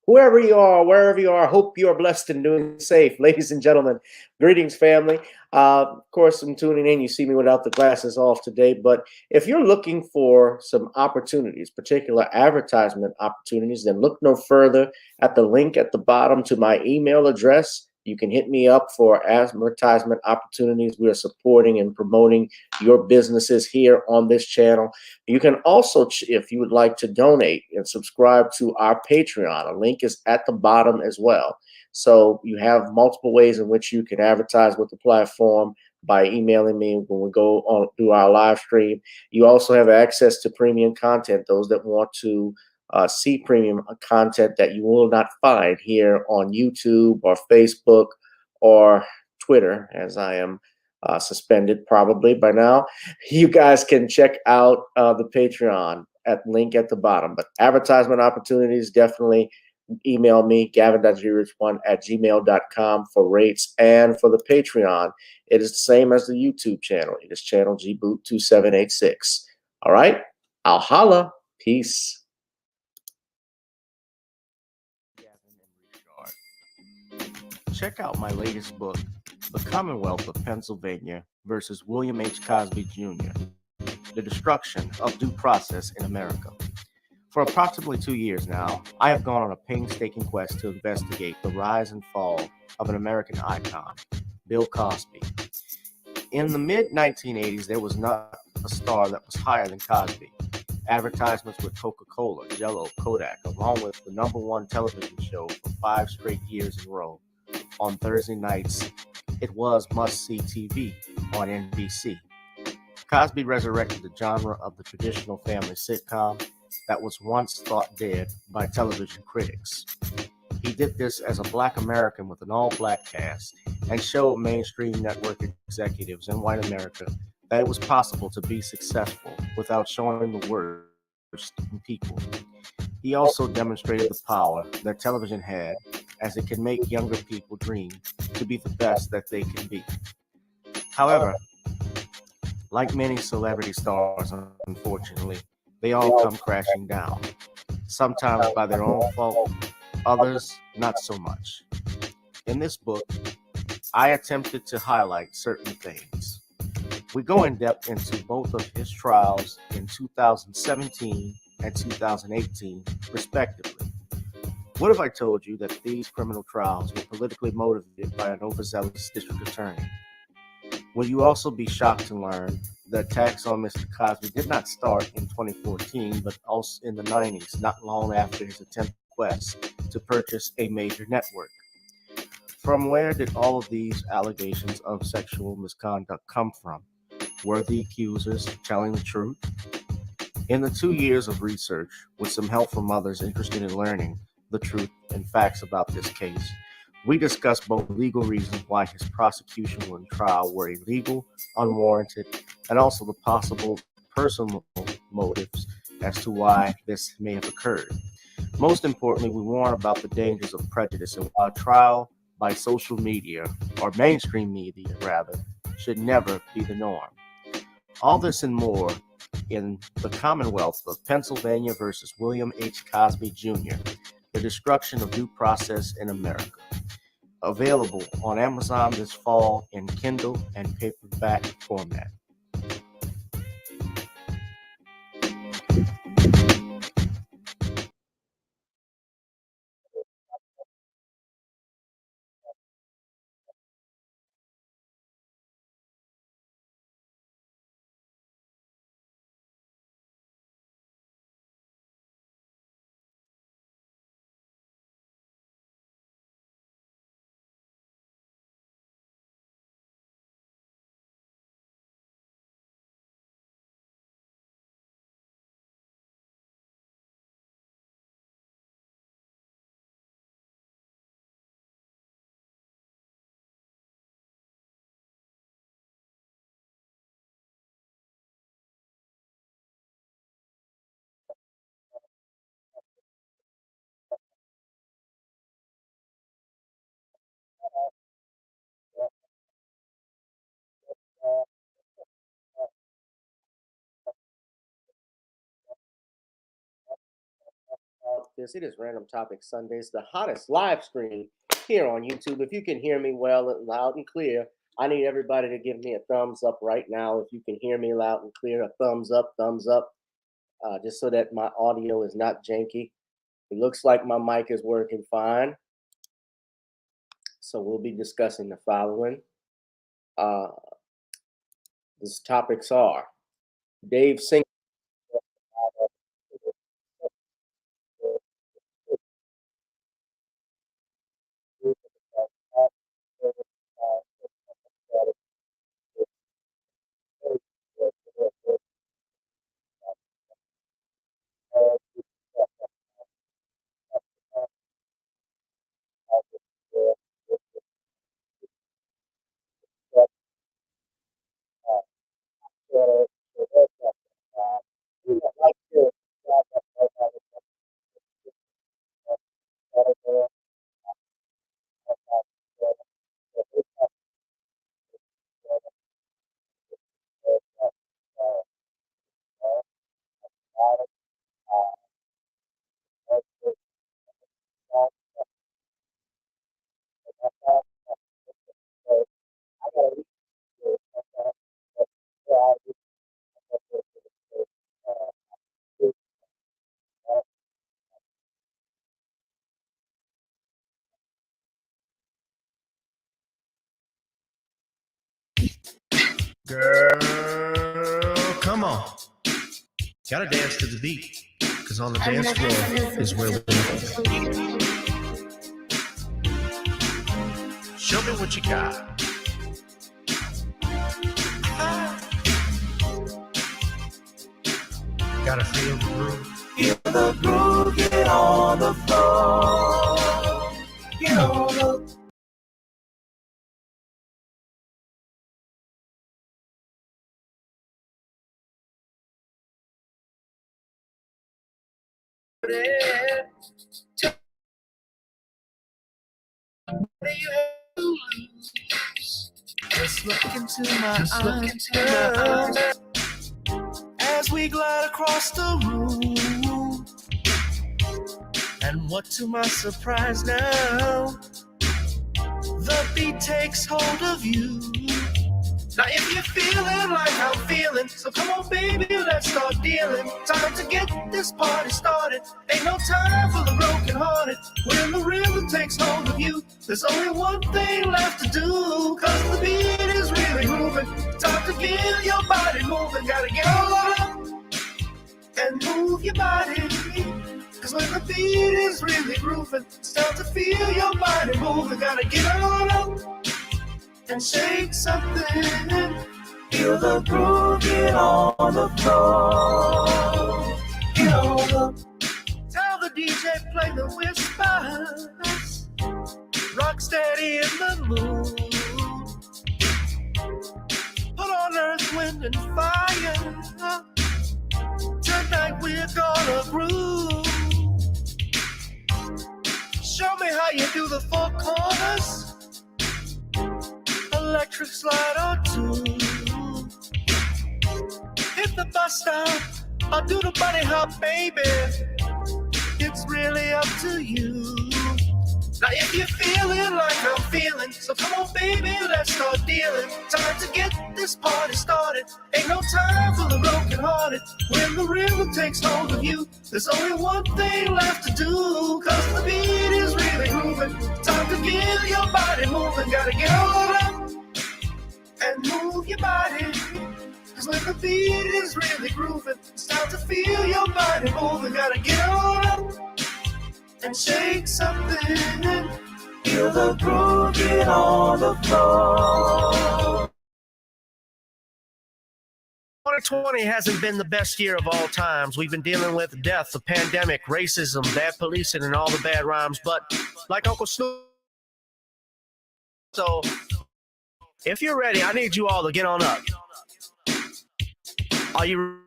Whoever you are, wherever you are, hope you are blessed and doing safe. Ladies and gentlemen, greetings, family. Of course, I'm tuning in. You see me without the glasses off today. But if you're looking for some opportunities, particular advertisement opportunities, then look no further at the link at the bottom to my email address. You can hit me up for advertisement opportunities. We are supporting and promoting your businesses here on this channel. You can also, if you would like to donate and subscribe to our Patreon, a link is at the bottom as well. So you have multiple ways in which you can advertise with the platform by emailing me when we go on through our live stream. You also have access to premium content, those that want to see premium content that you will not find here on YouTube or Facebook or Twitter, as I am suspended probably by now. You guys can check out the Patreon at link at the bottom. But advertisement opportunities, definitely email me, gavin.grich1@gmail.com for rates. And for the Patreon, it is the same as the YouTube channel. It is Channel Gboot2786. All right, I'll holla. Peace. Check out my latest book, The Commonwealth of Pennsylvania versus William H. Cosby Jr., The Destruction of Due Process in America. For approximately 2 years now, I have gone on a painstaking quest to investigate the rise and fall of an American icon, Bill Cosby. In the mid-1980s, there was not a star that was higher than Cosby. Advertisements with Coca-Cola, Jello, Kodak, along with the #1 television show for 5 straight years in a row. On Thursday nights, it was must-see TV on NBC. Cosby resurrected the genre of the traditional family sitcom that was once thought dead by television critics. He did this as a Black American with an all-Black cast and showed mainstream network executives in white America that it was possible to be successful without showing the worst in people. He also demonstrated the power that television had, as it can make younger people dream to be the best that they can be. However, like many celebrity stars, unfortunately, they all come crashing down, sometimes by their own fault, others not so much. In this book, I attempted to highlight certain things. We go in depth into both of his trials in 2017 and 2018, respectively. What if I told you that these criminal trials were politically motivated by an overzealous district attorney? Will you also be shocked to learn the attacks on Mr. Cosby did not start in 2014, but also in the 90s, not long after his attempted quest to purchase a major network? From where did all of these allegations of sexual misconduct come from? Were the accusers telling the truth? In the 2 years of research, with some help from others interested in learning the truth and facts about this case, we discussed both legal reasons why his prosecution and trial were illegal, unwarranted, and also the possible personal motives as to why this may have occurred. Most importantly, we warn about the dangers of prejudice and why trial by social media, or mainstream media rather, should never be the norm. All this and more in the Commonwealth of Pennsylvania versus William H. Cosby Jr., The Destruction of Due Process in America. Available on Amazon this fall in Kindle and paperback format. It is Random Topic Sundays, the hottest live stream here on YouTube. If you can hear me well and loud and clear, I need everybody to give me a thumbs up right now. If you can hear me loud and clear, a thumbs up, just so that my audio is not janky. It looks like my mic is working fine. So we'll be discussing the following. These topics are Dave Singleton. Girl, come on. Gotta dance to the beat, because on the dance floor is where we show me what you got. Gotta feel the groove. Feel the groove, get on the floor. Get on the Just look into my eyes as we glide across the room. And what to my surprise now, the beat takes hold of you. Now if you're feeling like I'm feeling, so come on baby, let's start dealing. Time to get this party started. Ain't no time for the broken hearted. When the rhythm takes hold of you, there's only one thing left to do. Cause the beat is really moving. Time to get your body moving. Gotta get all up and move your body. Cause when the beat is really grooving, it's time to feel your body moving. Gotta get all up and shake something. Feel the groove, get on the floor. Get on the. Tell the DJ play the whispers. Rock steady in the mood. Put on earth, wind, and fire. Tonight we're gonna groove. Show me how you do the four corners. Electric slide or two. Hit at the bus stop or do the bunny hop, baby. It's really up to you. Now if you're feeling like I'm feeling, so come on baby, let's start dealing. Time to get this party started. Ain't no time for the broken hearted. When the rhythm takes hold of you, there's only one thing left to do. Cause the beat is really grooving. Time to get your body moving. Gotta get on up and move your body. Cause when the beat is really grooving, it's time to feel your body moving. Gotta get on up and shake something. Feel the groove, get on the floor. 2020 hasn't been the best year of all times. We've been dealing with death, the pandemic, racism, bad policing, and all the bad rhymes. But like Uncle Snoop, so if you're ready, I need you all to get on up. Are you ready?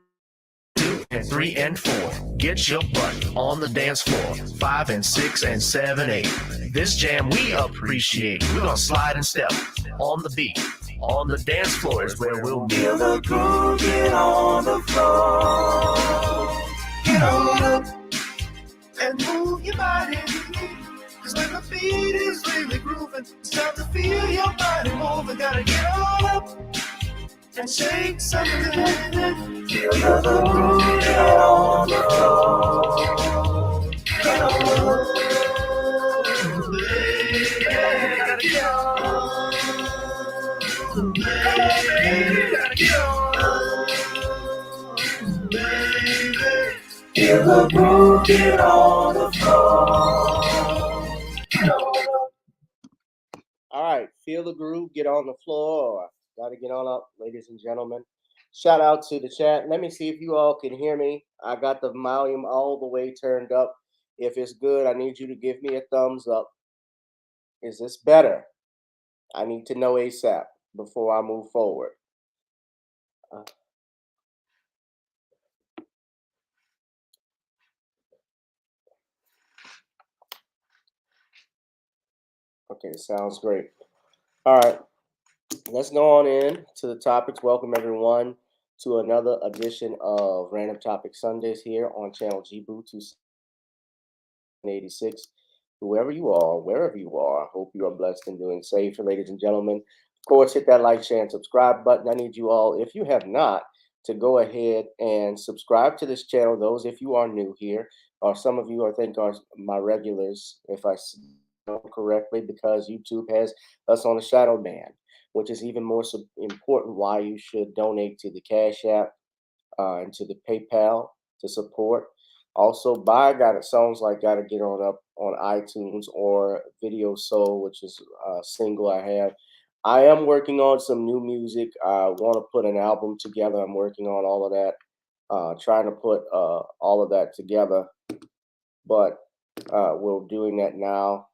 2 and 3 and 4. Get your butt on the dance floor. 5 and 6 and 7, 8. This jam we appreciate. We're gonna slide and step on the beat. On the dance floor is where we'll be. Feel the groove, get on the floor. Get on up and move your body. Cause when the beat is really grooving, it's time to feel your body moving. Gotta get on up and shake something. Feel the groove, get on the floor. Get on, baby, gotta get on. Baby, gotta get on. Baby, feel the groove, get on the floor. Get on. All right, feel the groove, get on the floor. Gotta get on up, ladies and gentlemen. Shout out to the chat. Let me see if you all can hear me. I got the volume all the way turned up. If it's good, I need you to give me a thumbs up. Is this better? I need to know ASAP before I move forward. Okay, sounds great. All right, let's go on in to the topics. Welcome everyone to another edition of Random Topic Sundays here on Channel Gboot2786. Whoever you are, wherever you are, I hope you are blessed and doing safe. Ladies and gentlemen, of course, hit that like, share, and subscribe button. I need you all, if you have not, to go ahead and subscribe to this channel. Those, if you are new here, or some of you I think are my regulars, if I know correctly, because YouTube has us on the shadow ban, which is even more important why you should donate to the CashApp and to the PayPal to support. Also, songs like Gotta Get On Up on iTunes or Video Soul, which is a single I have. I am working on some new music. I want to put an album together. I'm working on all of that, trying to put all of that together. But we're doing that now.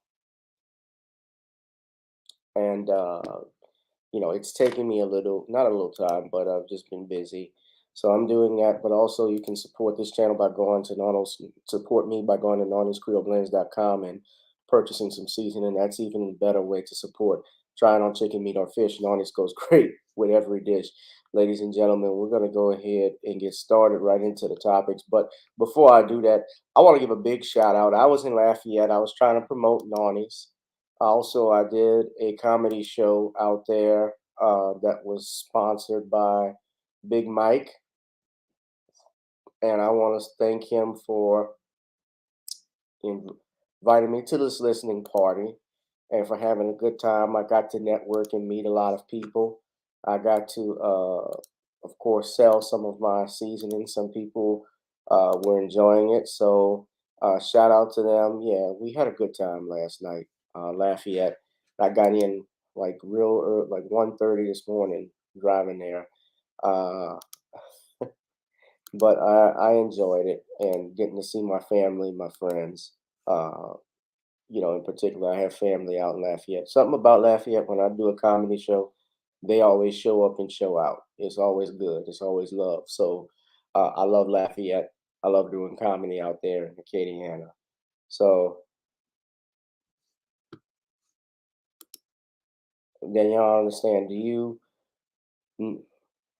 And, it's taking me not a little time, but I've just been busy. So I'm doing that, but also you can support this channel by going to support me by going to nonniescreoleblends.com and purchasing some seasoning. That's even a better way to support. Trying on chicken, meat, or fish. Nonnies goes great with every dish. Ladies and gentlemen, we're going to go ahead and get started right into the topics. But before I do that, I want to give a big shout out. I was in Lafayette. I was trying to promote Nonnies. Also, I did a comedy show out there that was sponsored by Big Mike. And I want to thank him for inviting me to this listening party and for having a good time. I got to network and meet a lot of people. I got to, of course, sell some of my seasoning. Some people were enjoying it. So shout out to them. Yeah, we had a good time last night. Lafayette. I got in like real early, like 1:30 this morning driving there. But I enjoyed it and getting to see my family, my friends. In particular, I have family out in Lafayette. Something about Lafayette, when I do a comedy show, they always show up and show out. It's always good. It's always love. So I love Lafayette. I love doing comedy out there in Acadiana. So then y'all understand,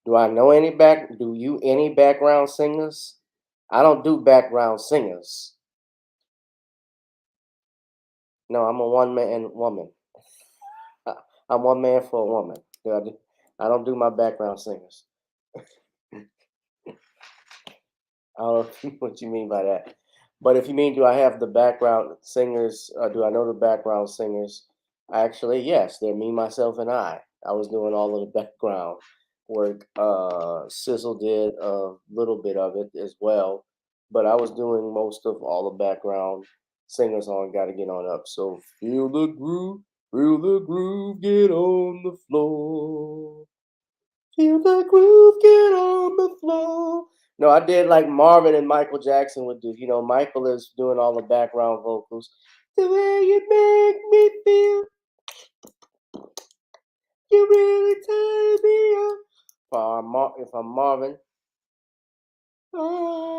Do I know do you any background singers? I don't do background singers. No, I'm a one man woman. I'm one man for a woman. I don't do my background singers. I don't know what you mean by that. But if you mean, do I have the background singers? Do I know the background singers? Actually, yes. They're me, myself, and I. I was doing all of the background work. Sizzle did a little bit of it as well, but I was doing most of all the background singers on Gotta Get On Up. So feel the groove, get on the floor. Feel the groove, get on the floor. No, I did like Marvin and Michael Jackson would do. You know, Michael is doing all the background vocals. The way you make me feel, you really turn me on. If I'm Marvin, oh,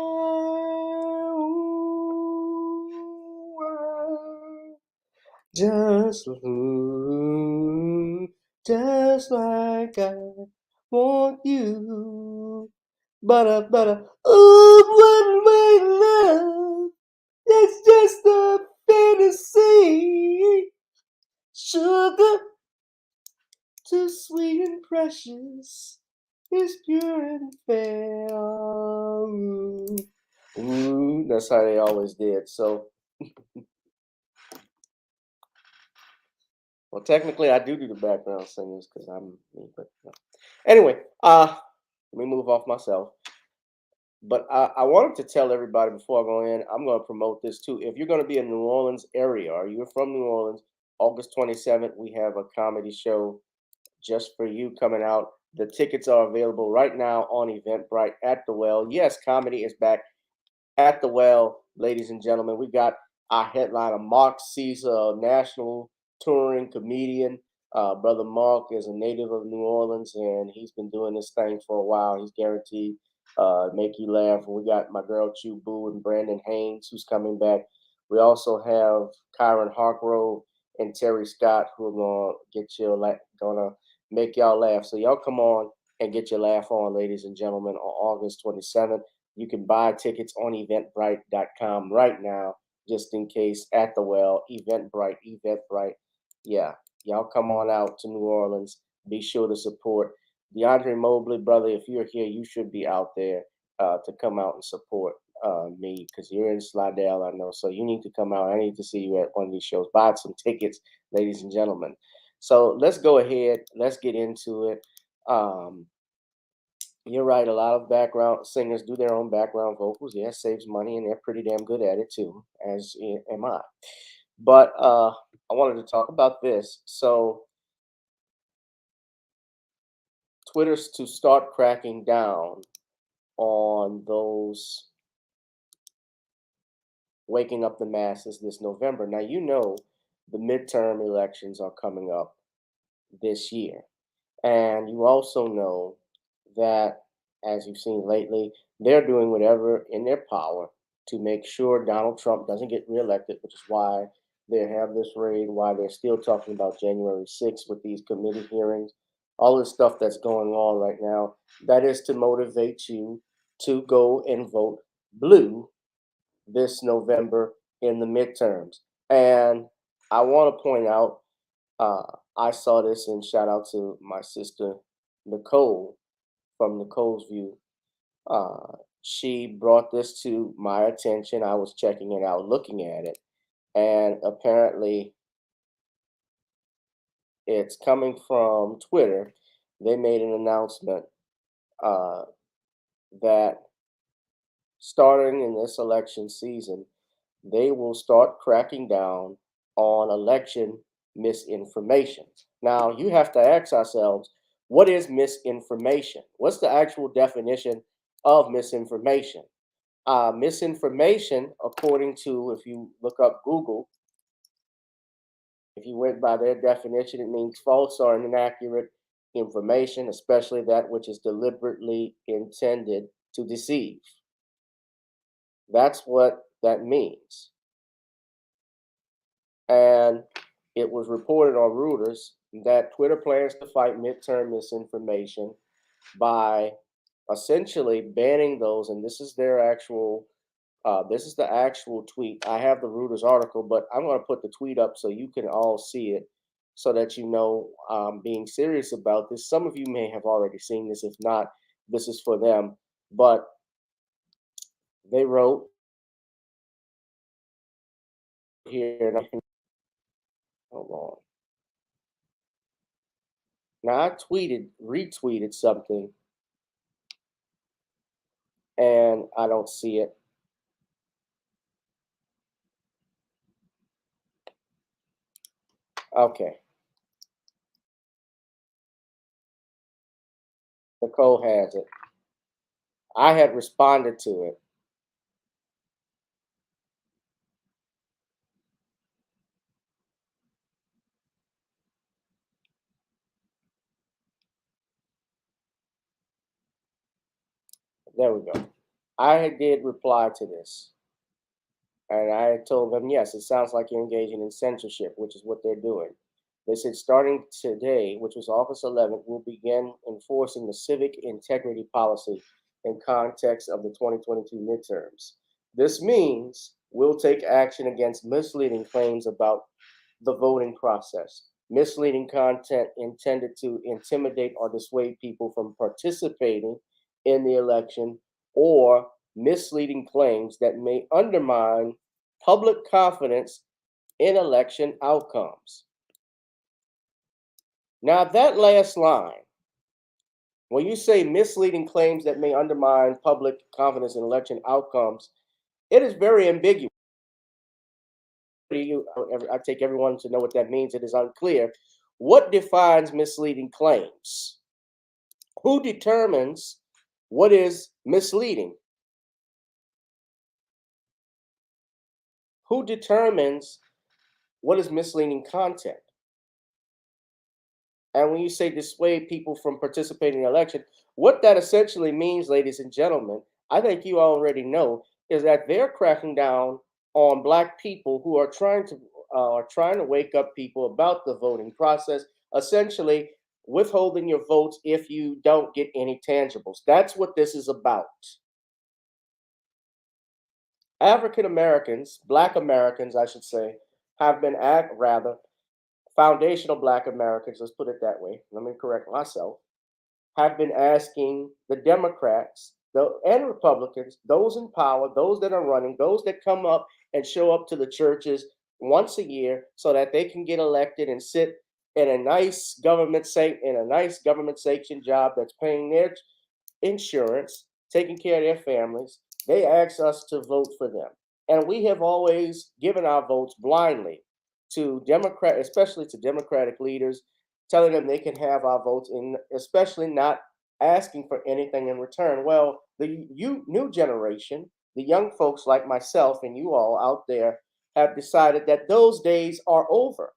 just, just like I want you. Butter, one way love. It's just a fantasy. Sugar, too sweet and precious. Is pure and fair. Ooh, that's how they always did. So, well, technically, I do the background singers because I'm me. But no. Anyway, let me move off myself. But I wanted to tell everybody before I go in, I'm going to promote this too. If you're going to be in New Orleans area or you're from New Orleans, August 27th, we have a comedy show just for you coming out. The tickets are available right now on Eventbrite at the Well. Yes, comedy is back at the Well, ladies and gentlemen. We got our headliner, Mark Caesar, a national touring comedian. Brother Mark is a native of New Orleans, and he's been doing this thing for a while. He's guaranteed make you laugh. And we got my girl Chew Boo and Brandon Haynes, who's coming back. We also have Kyron Hargrove and Terry Scott, who are gonna make y'all laugh. So y'all come on and get your laugh on, ladies and gentlemen, on August 27th. You can buy tickets on eventbrite.com right now, just in case, at the Well. Eventbrite. Yeah, y'all come on out to New Orleans. Be sure to support DeAndre Mobley, brother. If you're here, you should be out there to come out and support me because you're in Slidell, I know. So you need to come out. I need to see you at one of these shows. Buy some tickets, ladies and gentlemen. So let's go ahead. Let's get into it. You're right. A lot of background singers do their own background vocals. Yeah, it saves money, and they're pretty damn good at it too, as am I. But I wanted to talk about this. So Twitter's to start cracking down on those waking up the masses this November. Now you know the midterm elections are coming up this year. And you also know that, as you've seen lately, they're doing whatever in their power to make sure Donald Trump doesn't get reelected, which is why they have this raid, why they're still talking about January 6th with these committee hearings, all this stuff that's going on right now. That is to motivate you to go and vote blue this November in the midterms. And I want to point out, uh, I saw this, and shout out to my sister Nicole from Nicole's View. She brought this to my attention. I was checking it out, looking at it, and apparently it's coming from Twitter. They made an announcement uh, that starting in this election season, they will start cracking down on election misinformation. Now, you have to ask ourselves, what is misinformation? What's the actual definition of misinformation? Misinformation, according to, if you look up Google, if you went by their definition, it means false or inaccurate information, especially that which is deliberately intended to deceive. That's what that means. And it was reported on Reuters that Twitter plans to fight midterm misinformation by essentially banning those. And this is their actual, this is the actual tweet. I have the Reuters article, but I'm going to put the tweet up so you can all see it, so that you know I'm being serious about this. Some of you may have already seen this. If not, this is for them. But they wrote here, and I can, hold on. Now I retweeted something, and I don't see it. Okay. Nicole has it. I had responded to it. There we go. I did reply to this. And I told them, yes, it sounds like you're engaging in censorship, which is what they're doing. They said, starting today, which was August 11th, we'll begin enforcing the civic integrity policy in context of the 2022 midterms. This means we'll take action against misleading claims about the voting process, misleading content intended to intimidate or dissuade people from participating in the election, or misleading claims that may undermine public confidence in election outcomes. Now, that last line, when you say misleading claims that may undermine public confidence in election outcomes, it is very ambiguous. I take everyone to know what that means. It is unclear. What defines misleading claims? Who determines what is misleading? Who determines what is misleading content? And when you say dissuade people from participating in the election, what that essentially means, ladies and gentlemen, I think you already know, is that they're cracking down on Black people who are trying to wake up people about the voting process, essentially withholding your votes if you don't get any tangibles. That's what this is about. African Americans, Black Americans, I should say, have been foundational Black Americans, let's put it that way. Let me correct myself, have been asking the Democrats and Republicans, those in power, those that are running, those that come up and show up to the churches once a year so that they can get elected and sit in a nice government sanctioned job that's paying their insurance, taking care of their families. They ask us to vote for them. And we have always given our votes blindly to especially to Democratic leaders, telling them they can have our votes, and especially not asking for anything in return. Well, the new generation, the young folks like myself and you all out there, have decided that those days are over.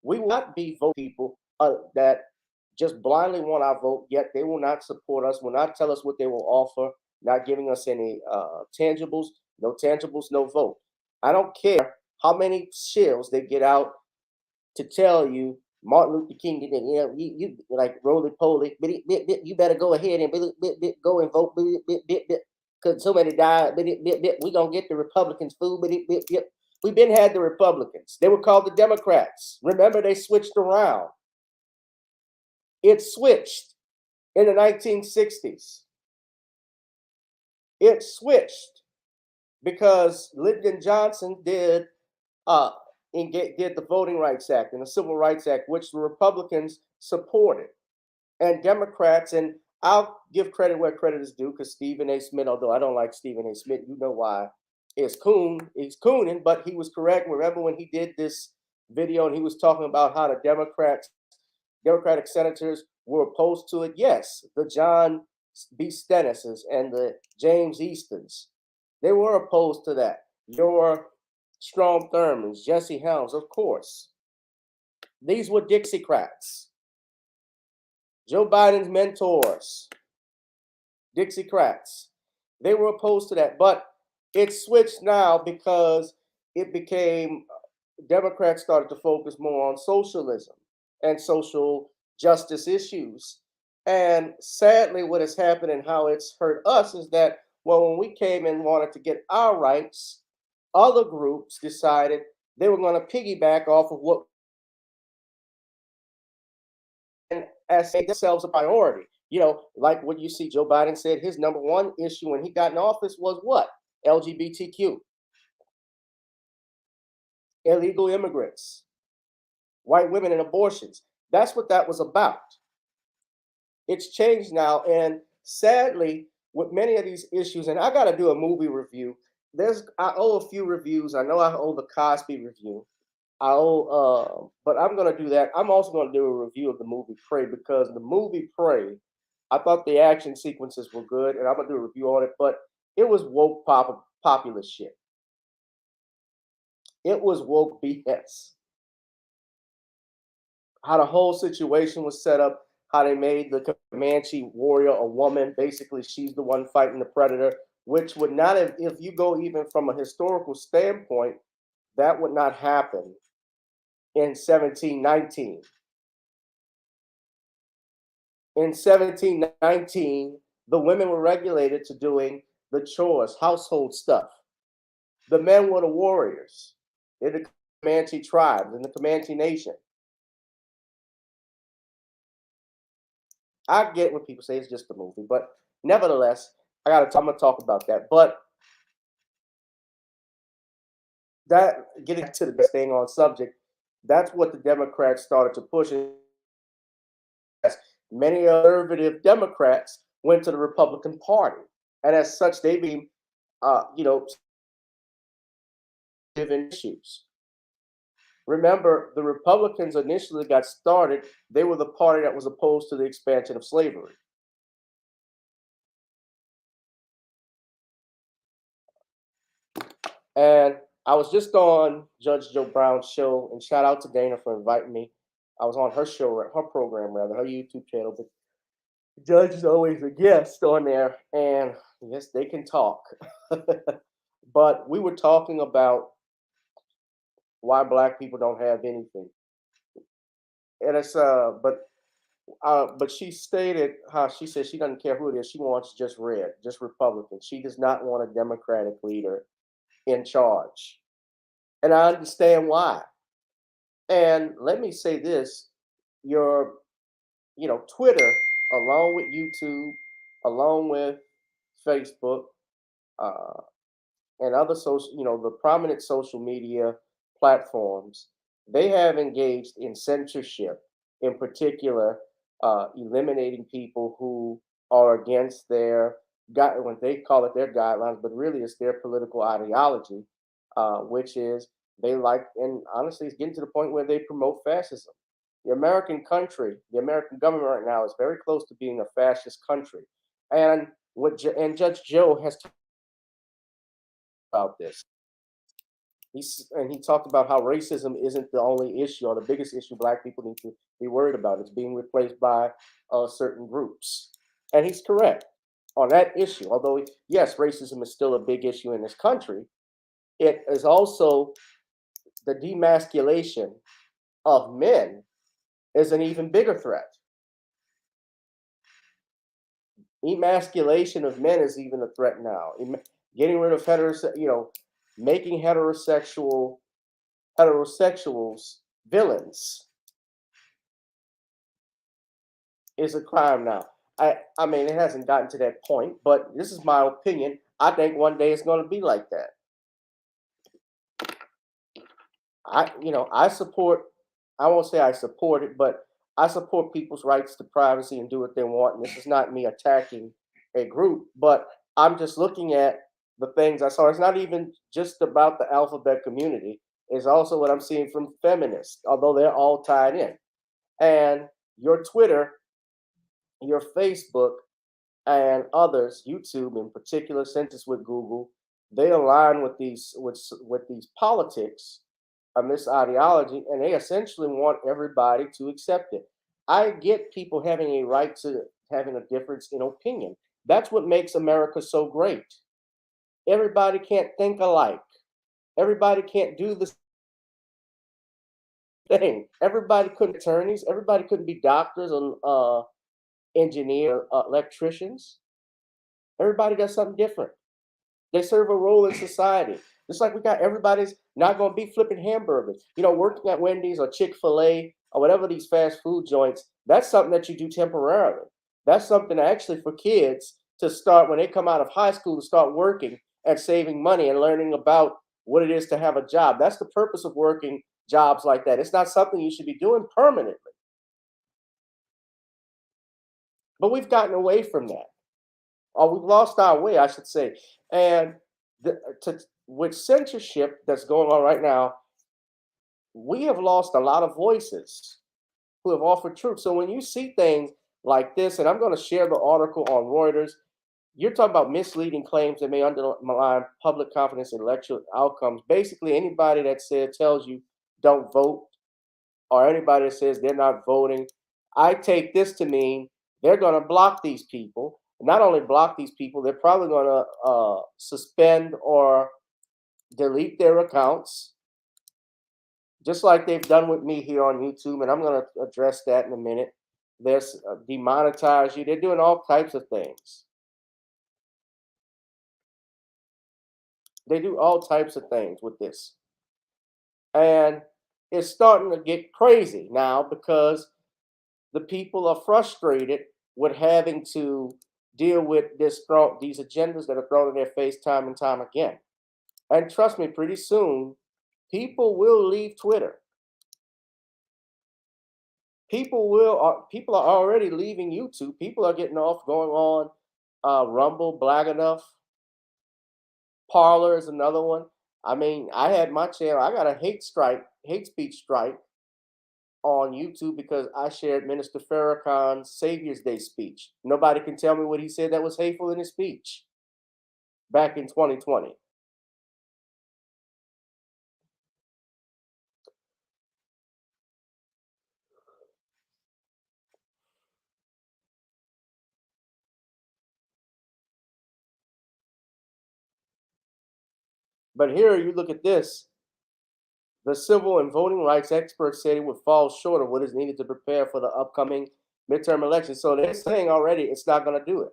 We will not be vote people that just blindly want our vote, yet they will not support us, will not tell us what they will offer, not giving us any tangibles, no vote. I don't care how many shills they get out to tell you Martin Luther King did it, you like roly poly, you better go ahead and go and vote, because somebody died, we gonna get the Republicans food, we've been had the Republicans. They were called the Democrats. Remember, they switched around. It switched in the 1960s. It switched because Lyndon Johnson did the Voting Rights Act and the Civil Rights Act, which the Republicans supported, and Democrats. And I'll give credit where credit is due, because Stephen A. Smith, although I don't like Stephen A. Smith, you know why, he's cooning, but he was correct. Remember when he did this video and he was talking about how the Democratic senators were opposed to it? Yes, the John B. Stennis's and the James Eastons, they were opposed to that. Your Strom Thurmond's, Jesse Helms, of course. These were Dixiecrats. Joe Biden's mentors, Dixiecrats. They were opposed to that, but it switched now because it became, Democrats started to focus more on socialism and social justice issues. And sadly, what has happened and how it's hurt us is that, well, when we came and wanted to get our rights, other groups decided they were going to piggyback off of what and as made themselves a priority. Like what you see Joe Biden said, his number one issue when he got in office was what? LGBTQ, illegal immigrants, white women, and abortions. That's what that was about. It's changed now, and sadly, with many of these issues, and I got to do a movie review. I owe a few reviews. I know I owe the Cosby review. But I'm gonna do that. I'm also gonna do a review of the movie Prey, because the movie Prey, I thought the action sequences were good, and I'm gonna do a review on it. But it was woke populist shit. It was woke BS. How the whole situation was set up, how they made the Comanche warrior a woman. Basically, she's the one fighting the predator, which would not have, if you go even from a historical standpoint, that would not happen in 1719. In 1719, the women were regulated to doing the chores, household stuff. The men were the warriors in the Comanche tribes, in the Comanche nation. I get what people say it's just a movie, but nevertheless, I'm gonna talk about that. But that, getting to the staying on subject, that's what the Democrats started to push. Many conservative Democrats went to the Republican Party, and as such, they became, issues. Remember, the Republicans initially got started. They were the party that was opposed to the expansion of slavery. And I was just on Judge Joe Brown's show, and shout out to Dana for inviting me. I was on her show, her program rather, her YouTube channel. But the judge is always a guest on there, and yes, they can talk. But we were talking about why black people don't have anything, and it's but she stated how she said she doesn't care who it is. She wants just red, just Republican. She does not want a Democratic leader in charge. And I understand why. And let me say this, your, Twitter, along with YouTube, along with Facebook, uh, and other social, the prominent social media platforms, they have engaged in censorship, in particular, eliminating people who are against their, when they call it their guidelines, but really it's their political ideology, which is they like, and honestly, it's getting to the point where they promote fascism. The American country, the American government right now is very close to being a fascist country. And and Judge Joe has talked about this. He talked about how racism isn't the only issue or the biggest issue black people need to be worried about. It's being replaced by certain groups. And he's correct on that issue. Although, yes, racism is still a big issue in this country, it is also the demasculation of men is an even bigger threat. Emasculation of men is even a threat now. Getting rid of making heterosexuals villains is a crime now. I mean, it hasn't gotten to that point, but this is my opinion. I think one day it's going to be like that. I support, I won't say I support it, but I support people's rights to privacy and do what they want. And this is not me attacking a group, but I'm just looking at the things I saw. It's not even just about the alphabet community. It's also what I'm seeing from feminists, although they're all tied in. And your Twitter, your Facebook, and others, YouTube in particular, since with Google, they align with these politics and this ideology, and they essentially want everybody to accept it. I get people having a right to having a difference in opinion. That's what makes America so great. Everybody can't think alike. Everybody can't do the thing. Everybody couldn't be attorneys. Everybody couldn't be doctors or engineer, electricians. Everybody does something different. They serve a role in society. Just like we got everybody's not going to be flipping hamburgers. You know, working at Wendy's or Chick-fil-A or whatever these fast food joints, that's something that you do temporarily. That's something actually for kids to start when they come out of high school to start working and saving money and learning about what it is to have a job. That's the purpose of working jobs like that. It's not something you should be doing permanently. But we've gotten away from that. Or we've lost our way, I should say. And with censorship that's going on right now, we have lost a lot of voices who have offered truth. So when you see things like this, and I'm going to share the article on Reuters, you're talking about misleading claims that may undermine public confidence in election outcomes. Basically, anybody that tells you don't vote, or anybody that says they're not voting, I take this to mean they're going to block these people. Not only block these people, they're probably going to suspend or delete their accounts, just like they've done with me here on YouTube. And I'm going to address that in a minute. They're demonetize you. They're doing all types of things. They do all types of things with this. And it's starting to get crazy now because the people are frustrated with having to deal with these agendas that are thrown in their face time and time again. And trust me, pretty soon, people will leave Twitter. People are already leaving YouTube. People are getting off, going on Rumble, Black Enough. Parler is another one. I mean, I had my channel. I got a hate speech strike on YouTube because I shared Minister Farrakhan's Savior's Day speech. Nobody can tell me what he said that was hateful in his speech back in 2020. But here you look at this. The civil and voting rights experts said it would fall short of what is needed to prepare for the upcoming midterm elections. So they're saying already it's not going to do it.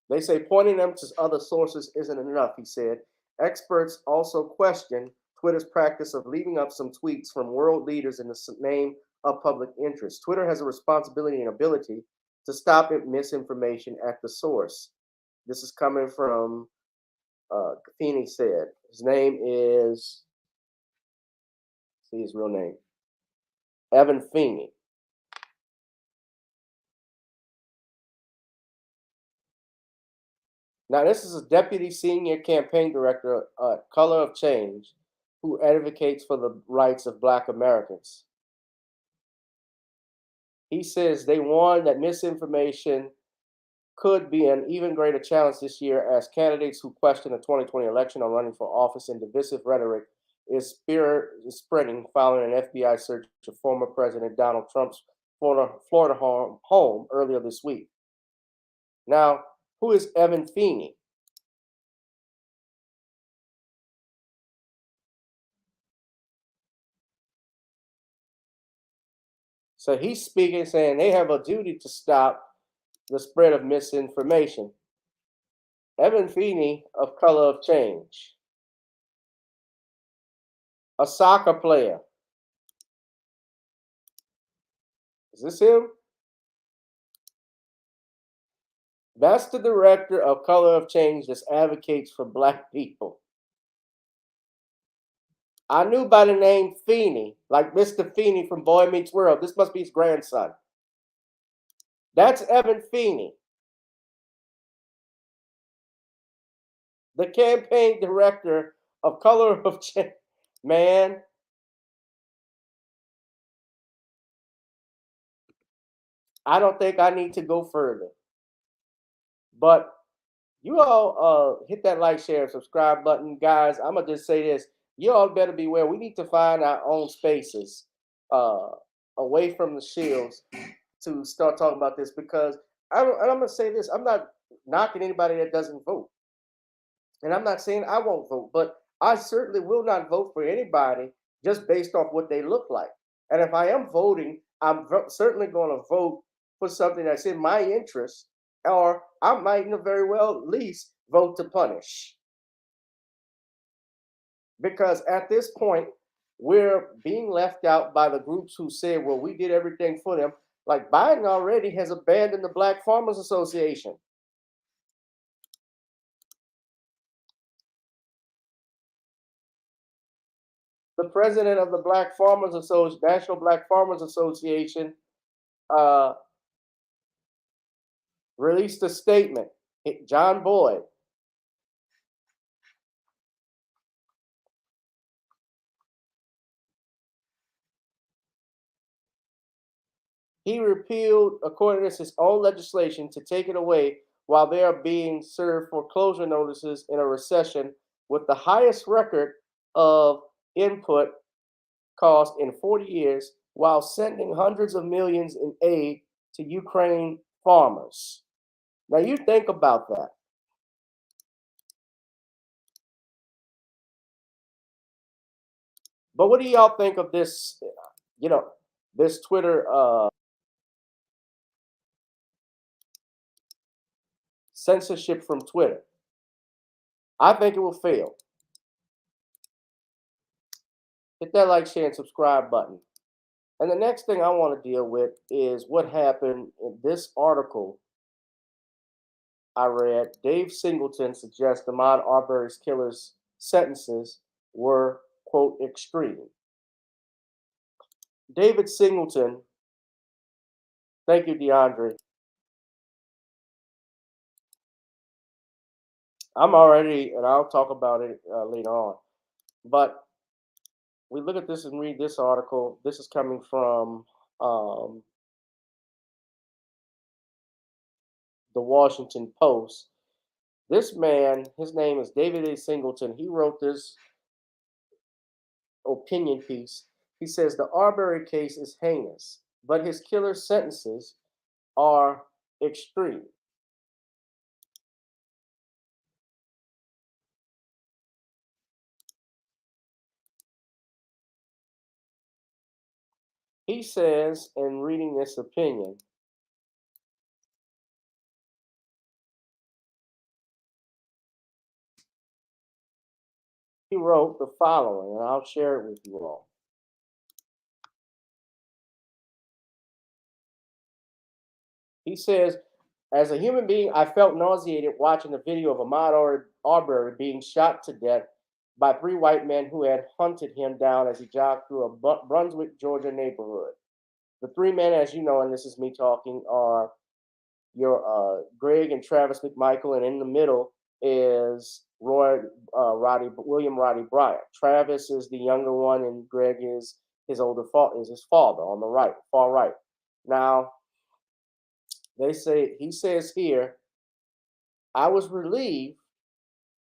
They say pointing them to other sources isn't enough, he said. Experts also question Twitter's practice of leaving up some tweets from world leaders in the name of public interest. Twitter has a responsibility and ability to stop misinformation at the source. This is coming from Gavin said. His name is, see his real name, Evan Feeney. Now, this is a deputy senior campaign director at Color of Change who advocates for the rights of Black Americans. He says they warn that misinformation could be an even greater challenge this year as candidates who question the 2020 election are running for office and divisive rhetoric is spreading following an FBI search of former President Donald Trump's Florida home earlier this week. Now, who is Evan Feeney? So he's speaking, saying they have a duty to stop the spread of misinformation. Evan Feeney of Color of Change, a soccer player. Is this him? That's the director of Color of Change that advocates for Black people. I knew by the name Feeney, like Mr. Feeney from Boy Meets World. This must be his grandson. That's Evan Feeney, the campaign director of Color of Change. Man, I don't think I need to go further. But you all hit that like, share, and subscribe button. Guys, I'm going to just say this. You all better beware. We need to find our own spaces away from the shields to start talking about this because I'm going to say this. I'm not knocking anybody that doesn't vote. And I'm not saying I won't vote, but I certainly will not vote for anybody just based off what they look like. And if I am voting, I'm certainly going to vote for something that's in my interest, or I might very well at least vote to punish. Because at this point, we're being left out by the groups who say, well, we did everything for them. Like Biden already has abandoned the Black Farmers Association. The president of the Black Farmers Association, National Black Farmers Association, uh, released a statement. John Boyd. He repealed, according to his own legislation, to take it away while they are being served foreclosure notices in a recession with the highest record of input cost in 40 years, while sending hundreds of millions in aid to Ukraine farmers. Now, you think about that. But what do y'all think of this, this Twitter censorship from Twitter? I think it will fail. Hit that like, share, and subscribe button. And the next thing I want to deal with is what happened in this article I read. Dave Singleton suggests Ahmaud Arbery's killer's sentences were, quote, extreme. David Singleton, thank you, DeAndre. I'm already, and I'll talk about it later on. But we look at this and read this article. This is coming from the Washington Post. This man, his name is David A. Singleton. He wrote this opinion piece. He says the Arbery case is heinous, but his killer sentences are extreme. He says, in reading this opinion, he wrote the following, and I'll share it with you all. He says, as a human being, I felt nauseated watching the video of Ahmaud Arbery being shot to death by 3 white men who had hunted him down as he jogged through a Brunswick, Georgia neighborhood. The 3 men, as you know, and this is me talking, are your Greg and Travis McMichael, and in the middle is William Roddy Bryant. Travis is the younger one, and Greg is his father on the right, far right. Now, he says here, I was relieved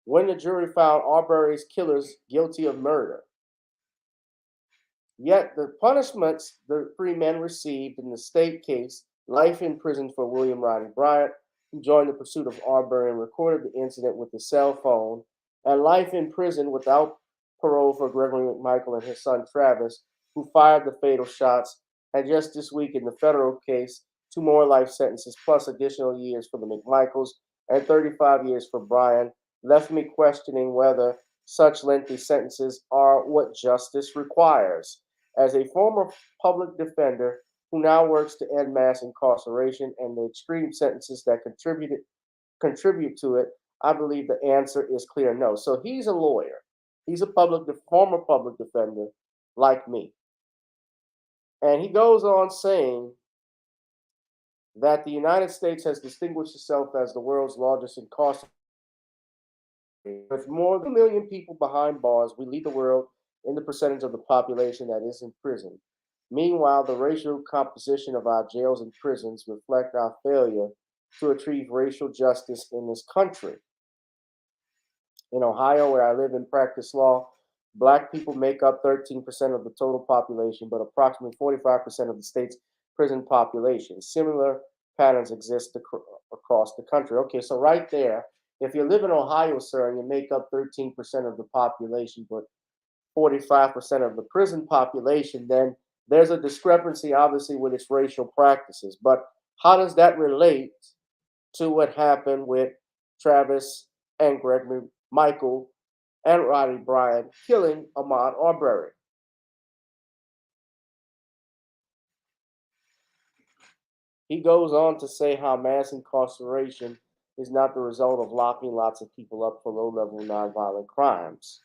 when the jury found Arbery's killers guilty of murder. Yet the punishments the 3 men received in the state case, life in prison for William Roddy Bryant, who joined the pursuit of Arbery and recorded the incident with his cell phone, and life in prison without parole for Gregory McMichael and his son Travis, who fired the fatal shots, and just this week in the federal case, 2 more life sentences plus additional years for the McMichaels and 35 years for Bryant, left me questioning whether such lengthy sentences are what justice requires. As a former public defender who now works to end mass incarceration and the extreme sentences that contribute to it, I believe the answer is clear no. So he's a lawyer. He's a former public defender like me. And he goes on saying that the United States has distinguished itself as the world's largest incarceration. With more than 1 million people behind bars, we lead the world in the percentage of the population that is in prison. Meanwhile, the racial composition of our jails and prisons reflect our failure to achieve racial justice in this country. In Ohio, where I live and practice law, Black people make up 13% of the total population, but approximately 45% of the state's prison population. Similar patterns exist across the country. Okay, so right there, if you live in Ohio, sir, and you make up 13% of the population, but 45% of the prison population, then there's a discrepancy, obviously, with its racial practices. But how does that relate to what happened with Travis and Gregory Michael and Roddy Bryant killing Ahmaud Arbery? He goes on to say how mass incarceration is not the result of locking lots of people up for low-level nonviolent crimes.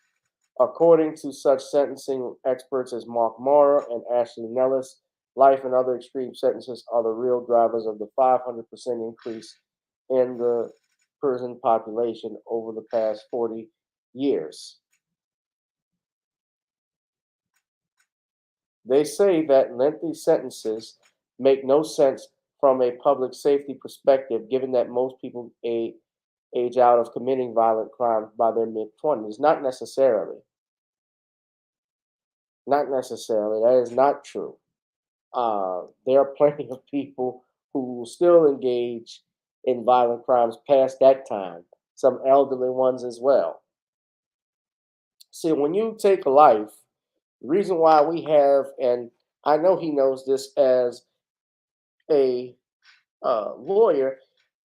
According to such sentencing experts as Mark Maurer and Ashley Nellis, life and other extreme sentences are the real drivers of the 500% increase in the prison population over the past 40 years. They say that lengthy sentences make no sense from a public safety perspective, given that most people age out of committing violent crimes by their mid-20s. Not necessarily. Not necessarily. That is not true. There are plenty of people who still engage in violent crimes past that time, some elderly ones as well. See, when you take a life, the reason why we have, and I know he knows this as a lawyer,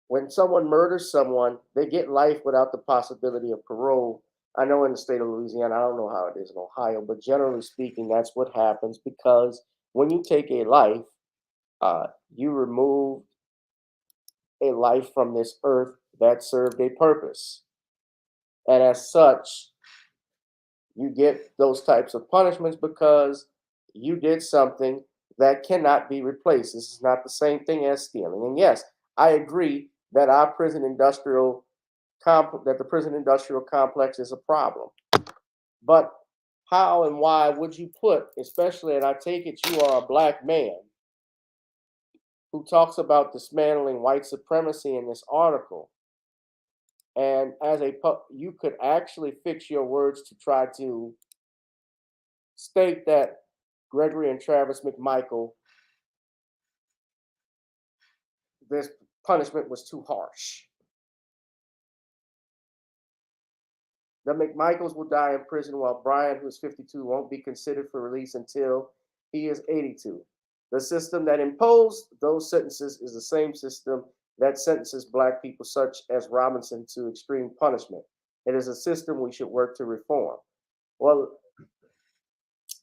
when someone murders someone, they get life without the possibility of parole. I know in the state of Louisiana, I don't know how it is in Ohio, but generally speaking, that's what happens because when you take a life, you remove a life from this earth that served a purpose. And as such, you get those types of punishments because you did something that cannot be replaced. This is not the same thing as stealing. And yes, I agree that our prison industrial that the prison industrial complex is a problem. But how and why would you put, especially, and I take it you are a black man who talks about dismantling white supremacy in this article, and as you could actually fix your words to try to state that Gregory and Travis McMichael, this punishment was too harsh. The McMichaels will die in prison while Brian, who is 52, won't be considered for release until he is 82. The system that imposed those sentences is the same system that sentences black people such as Robinson to extreme punishment. It is a system we should work to reform. Well,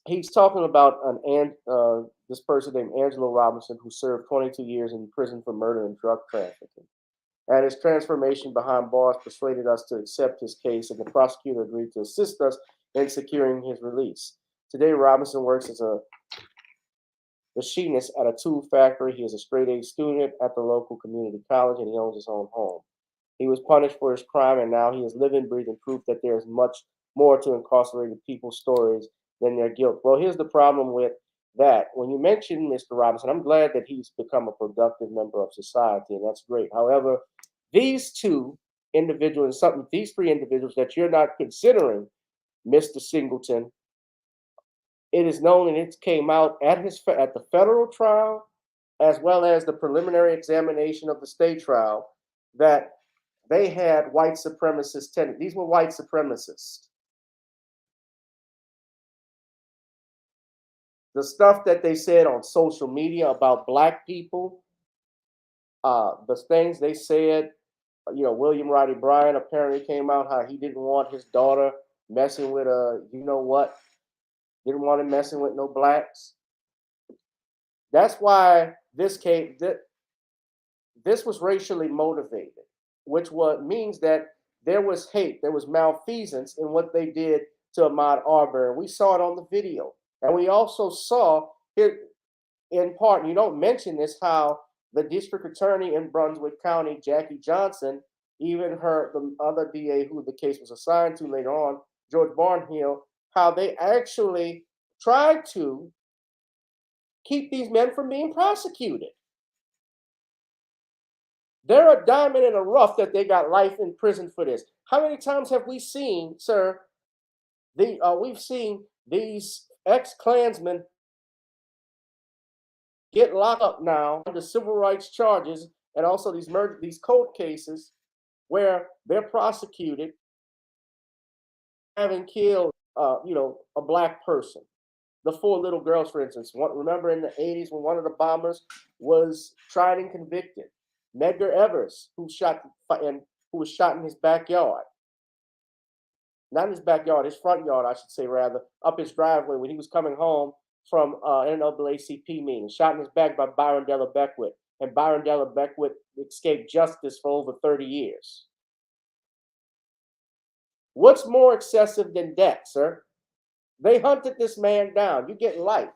he's talking about this person named Angelo Robinson who served 22 years in prison for murder and drug trafficking. And his transformation behind bars persuaded us to accept his case, and the prosecutor agreed to assist us in securing his release. Today, Robinson works as a machinist at a tool factory. He is a straight-A student at the local community college, and he owns his own home. He was punished for his crime, and now he is living, breathing proof that there is much more to incarcerated people's stories than their guilt. Well, here's the problem with that. When you mention Mr. Robinson, I'm glad that he's become a productive member of society, and that's great. However, these two individuals, these three individuals that you're not considering, Mr. Singleton, it is known, and it came out at the federal trial, as well as the preliminary examination of the state trial, that they had white supremacist tendencies. These were white supremacists. The stuff that they said on social media about black people, the things they said, William Roddy Bryant apparently came out how he didn't want his daughter messing with didn't want him messing with no blacks. That's why this was racially motivated, which means that there was hate, there was malfeasance in what they did to Ahmaud Arbery. We saw it on the video. And we also saw it in part, and you don't mention this, how the district attorney in Brunswick County, Jackie Johnson, even the other DA who the case was assigned to later on, George Barnhill, how they actually tried to keep these men from being prosecuted. They're a diamond in the rough that they got life in prison for this. How many times have we seen, sir, we've seen these ex-Klansmen get locked up now under civil rights charges, and also these cold cases where they're prosecuted having killed a black person. The four little girls, for instance. Remember in the 80s when one of the bombers was tried and convicted? Medgar Evers, who was shot in his backyard. Not in his backyard, his front yard, I should say, rather, up his driveway when he was coming home from NAACP meeting, shot in his back by Byron Della Beckwith. And Byron Della Beckwith escaped justice for over 30 years. What's more excessive than that, sir? They hunted this man down. You get life.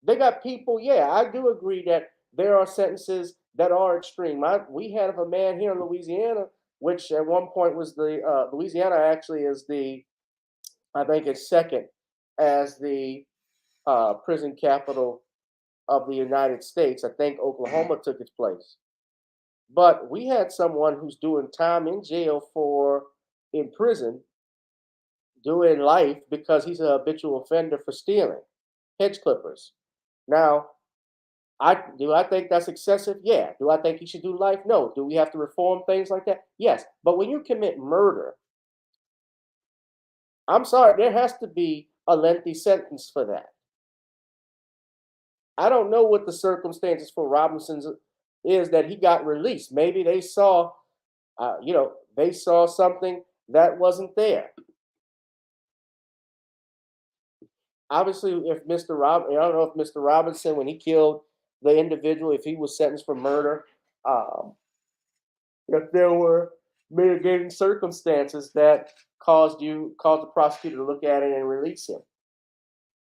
They got people, yeah, I do agree that there are sentences that are extreme. We have a man here in Louisiana, which at one point was Louisiana actually is I think it's second as the prison capital of the United States. I think Oklahoma took its place. But we had someone who's doing time in jail in prison, doing life because he's a habitual offender for stealing hedge clippers. Now, do I think that's excessive? Yeah. Do I think he should do life? No. Do we have to reform things like that? Yes. But when you commit murder, I'm sorry, there has to be a lengthy sentence for that. I don't know what the circumstances for Robinson's is that he got released. Maybe they saw, they saw something that wasn't there. Obviously, I don't know if Mr. Robinson, when he killed the individual, if he was sentenced for murder, if there were mitigating circumstances that caused the prosecutor to look at it and release him.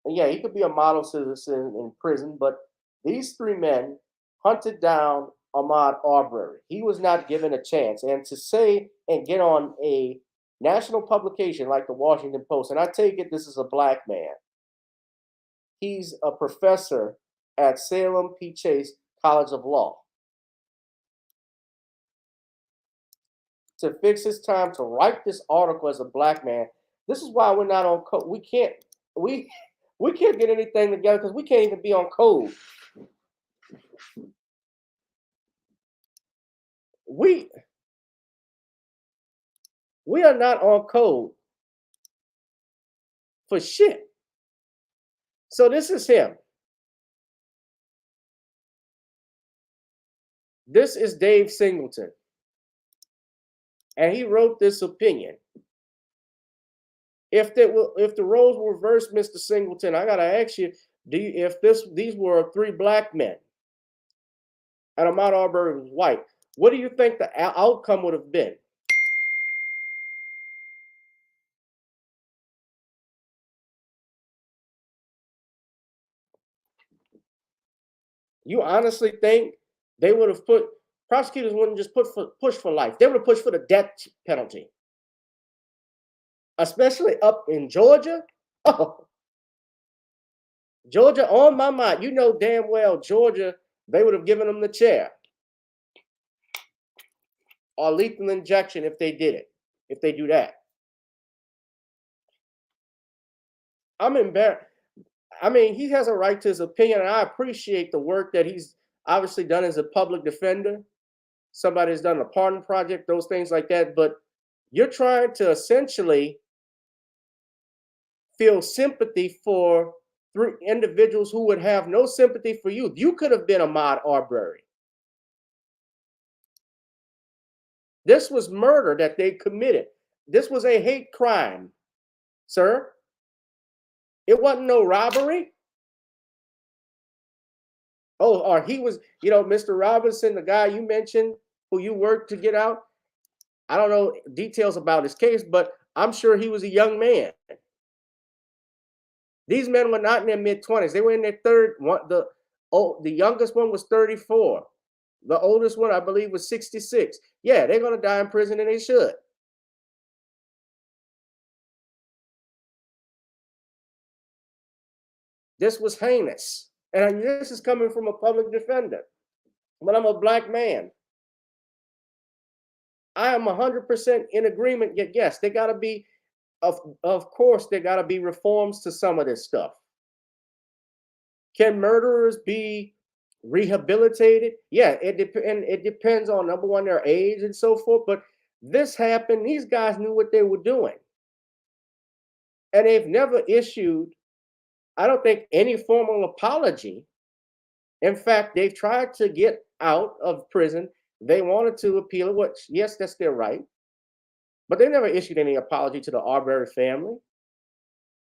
And yeah, he could be a model citizen in prison, but these three men hunted down Ahmaud Arbery. He was not given a chance. And to say and get on a national publication like the Washington Post, and I take it this is a black man. He's a professor at Salem P. Chase College of Law. To fix his time to write this article as a black man, this is why we're not on code. We can't get anything together because we can't even be on code. We are not on code for shit. So this is him. This is Dave Singleton. And he wrote this opinion. If the roles were reversed, Mr. Singleton, I gotta ask you, if these were three black men and Ahmaud Arbery was white, what do you think the outcome would have been? You honestly think they would have prosecutors wouldn't just push for life. They would have pushed for the death penalty. Especially up in Georgia. Oh, Georgia on my mind. You know damn well Georgia, they would have given them the chair. Or lethal injection if they did it. If they do that. I'm embarrassed. I mean, he has a right to his opinion, and I appreciate the work that he's obviously done as a public defender. Somebody has done a pardon project, those things like that. But you're trying to essentially feel sympathy for three individuals who would have no sympathy for you. You could have been Ahmaud Arbery. This was murder that they committed. This was a hate crime, sir. It wasn't no robbery. Oh, or he was, Mr. Robinson, the guy you mentioned who you worked to get out. I don't know details about his case, but I'm sure he was a young man. These men were not in their mid-20s. They were in their the youngest one was 34. The oldest one, I believe, was 66. Yeah, they're going to die in prison, and they should. This was heinous. And this is coming from a public defender. But I'm a black man. I am 100% in agreement. Yes, they got to be, of course, there got to be reforms to some of this stuff. Can murderers be rehabilitated? Yeah, it depends on, number one, their age and so forth. But this happened. These guys knew what they were doing. And they've never issued, I don't think, any formal apology. In fact, they've tried to get out of prison. They wanted to appeal it, which, yes, that's their right. But they never issued any apology to the Arbery family.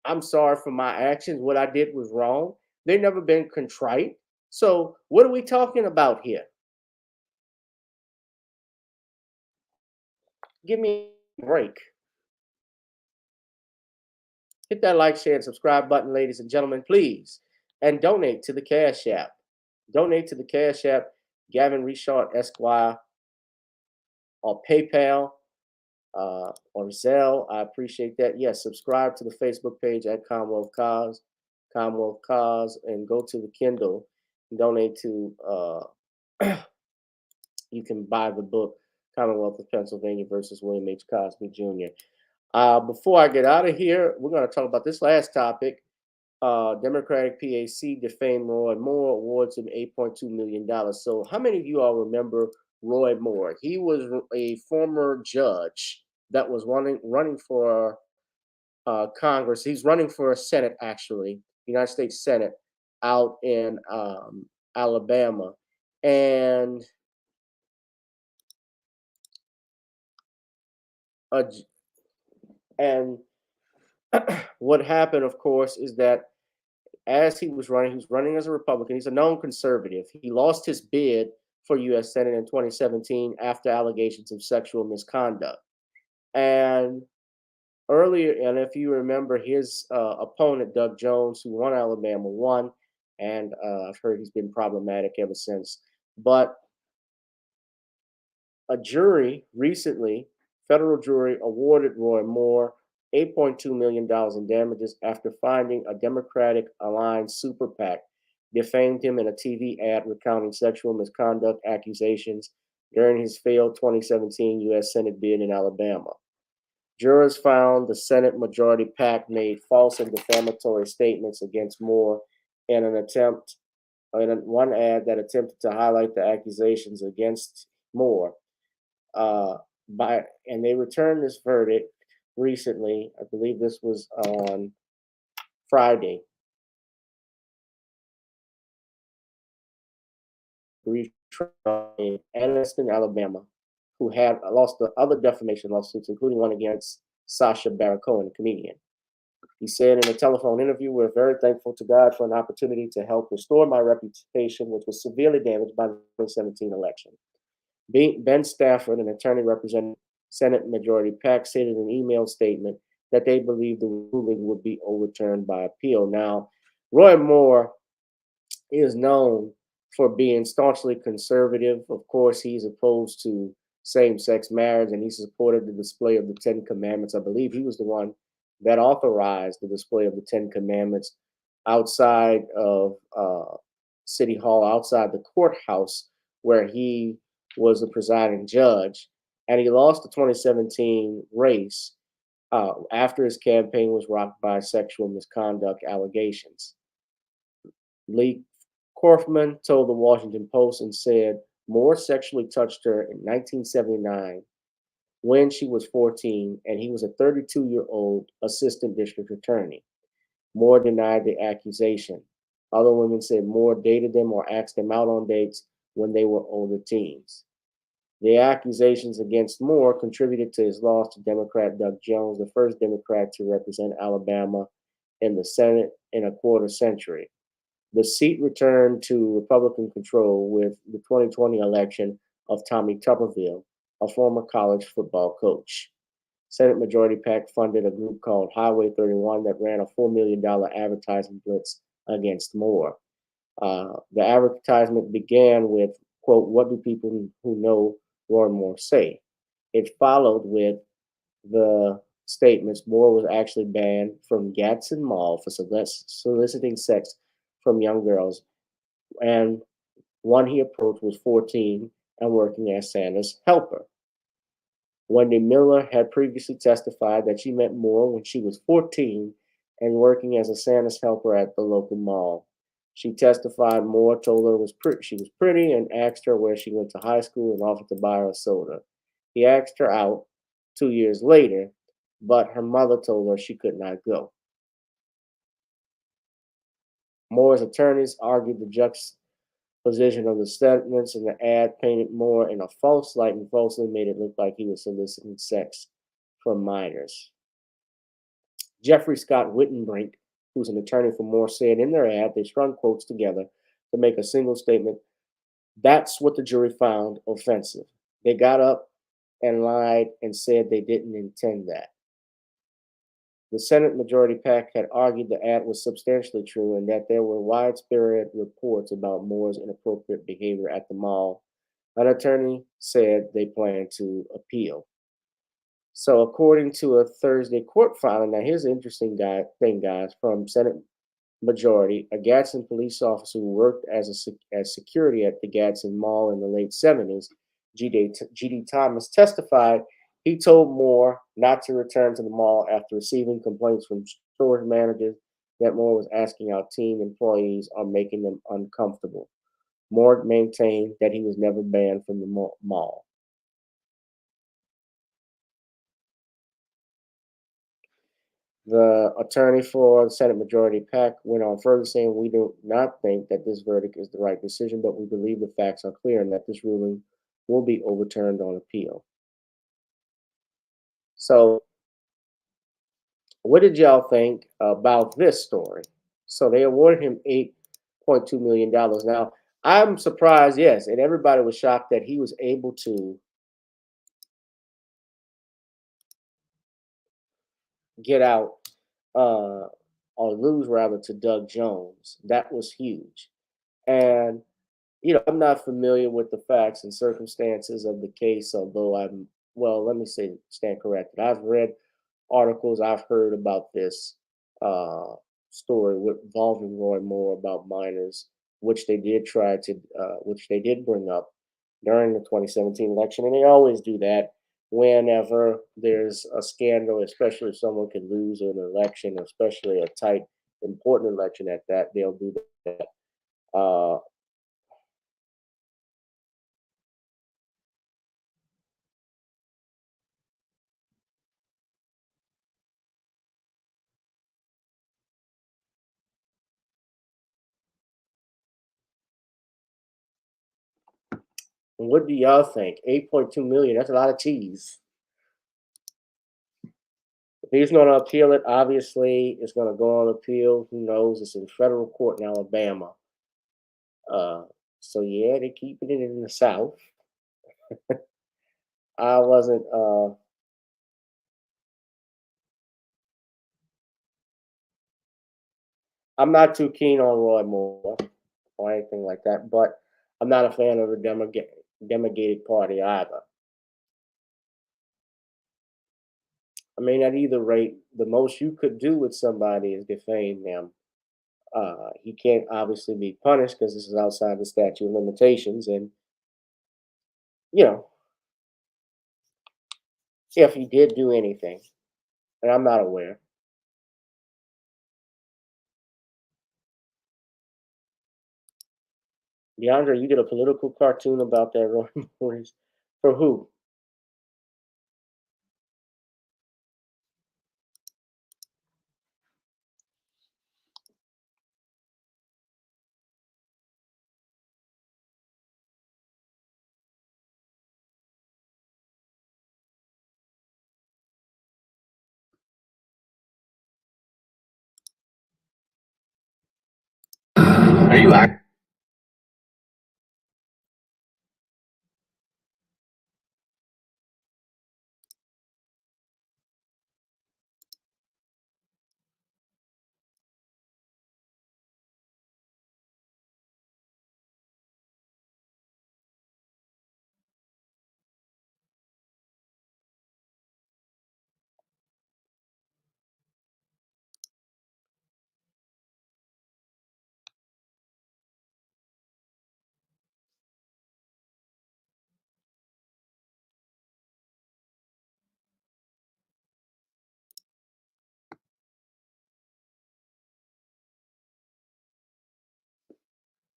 I'm sorry for my actions. What I did was wrong. They've never been contrite. So, what are we talking about here? Give me a break. Hit that like, share, and subscribe button, ladies and gentlemen, please. And donate to the Cash App. Donate to the Cash App, GavinRichardEsq, or PayPal, or Zelle. I appreciate that. Yes, subscribe to the Facebook page at Commonwealth Cause, and go to the Kindle and donate to, you can buy the book, Commonwealth of Pennsylvania versus William H. Cosby Jr. Before I get out of here, we're going to talk about this last topic. Democratic PAC defamed Roy Moore, awards him $8.2 million. So how many of you all remember Roy Moore? He was a former judge that was running for Congress. He's running for a Senate, actually, United States Senate, out in Alabama. And and what happened, of course, is that as he was running as a Republican. He's a known conservative. He lost his bid for U.S. Senate in 2017 after allegations of sexual misconduct. And earlier, and if you remember, his opponent, Doug Jones, who won Alabama, won. And I've heard he's been problematic ever since. But a jury recently, federal jury, awarded Roy Moore $8.2 million in damages after finding a Democratic aligned super PAC defamed him in a TV ad recounting sexual misconduct accusations during his failed 2017 U.S. Senate bid in Alabama. Jurors found the Senate majority PAC made false and defamatory statements against Moore in one ad that attempted to highlight the accusations against Moore. And they returned this verdict recently. I believe this was on Friday. In Anniston, Alabama, who had lost the other defamation lawsuits, including one against Sacha Baron Cohen, a comedian. He said in a telephone interview, "We're very thankful to God for an opportunity to help restore my reputation, which was severely damaged by the 2017 election." Ben Stafford, an attorney representing Senate Majority PAC, said in an email statement that they believe the ruling would be overturned by appeal. Now, Roy Moore is known for being staunchly conservative. Of course, he's opposed to same-sex marriage, and he supported the display of the Ten Commandments. I believe he was the one that authorized the display of the Ten Commandments outside of City Hall, outside the courthouse, where he was the presiding judge. And he lost the 2017 race after his campaign was rocked by sexual misconduct allegations. Lee Korfman told the Washington Post and said Moore sexually touched her in 1979 when she was 14, and he was a 32-year-old assistant district attorney. Moore denied the accusation. Other women said Moore dated them or asked them out on dates when they were older teens. The accusations against Moore contributed to his loss to Democrat Doug Jones, the first Democrat to represent Alabama in the Senate in a quarter century. The seat returned to Republican control with the 2020 election of Tommy Tuberville, a former college football coach. Senate Majority PAC funded a group called Highway 31 that ran a $4 million advertising blitz against Moore. The advertisement began with, quote, "What do people who know Roy Moore say?" It followed with the statements Moore was actually banned from Gadsden Mall for soliciting sex from young girls, and one he approached was 14 and working as Santa's helper. Wendy Miller had previously testified that she met Moore when she was 14 and working as a Santa's helper at the local mall. She testified Moore told her she was pretty and asked her where she went to high school and offered to buy her a soda. He asked her out 2 years later, but her mother told her she could not go. Moore's attorneys argued the juxtaposition of the statements in the ad painted Moore in a false light and falsely made it look like he was soliciting sex from minors. Jeffrey Scott Wittenbrink, who's an attorney for Moore, said in their ad they strung quotes together to make a single statement. That's what the jury found offensive. They got up and lied and said they didn't intend that. The Senate Majority PAC had argued the ad was substantially true and that there were widespread reports about Moore's inappropriate behavior at the mall. An attorney said they planned to appeal. So, according to a Thursday court filing, now here's an interesting thing, guys, from Senate Majority, a Gadsden police officer who worked as security at the Gadsden Mall in the late 70s, G.D. Thomas, testified he told Moore not to return to the mall after receiving complaints from store managers that Moore was asking out teen employees or making them uncomfortable. Moore maintained that he was never banned from the mall. The attorney for the Senate Majority PAC went on further saying, "We do not think that this verdict is the right decision, but we believe the facts are clear and that this ruling will be overturned on appeal." So, what did y'all think about this story? So, they awarded him $8.2 million. Now, I'm surprised, yes, and everybody was shocked that he was able to get out or lose rather to Doug Jones. That was huge. And I'm not familiar with the facts and circumstances of the case, although let me say, stand corrected. I've read articles, I've heard about this uh, story involving Roy Moore about minors, which they did bring up during the 2017 election. And they always do that whenever there's a scandal, especially if someone can lose an election, especially a tight, important election at that, they'll do that. Uh, What do y'all think? 8.2 million, that's a lot of cheese. If he's going to appeal it, obviously it's going to go on appeal. Who knows? It's in federal court in Alabama. Uh, so yeah, they're keeping it in the South. I wasn't. I'm not too keen on Roy Moore or anything like that, but I'm not a fan of the Democratic Party either. I mean, at either rate, the most you could do with somebody is defame them. He can't obviously be punished because this is outside the statute of limitations. And, you know, if he did do anything, and I'm not aware. DeAndre, you did a political cartoon about that Roy Morris. For who? Are you act?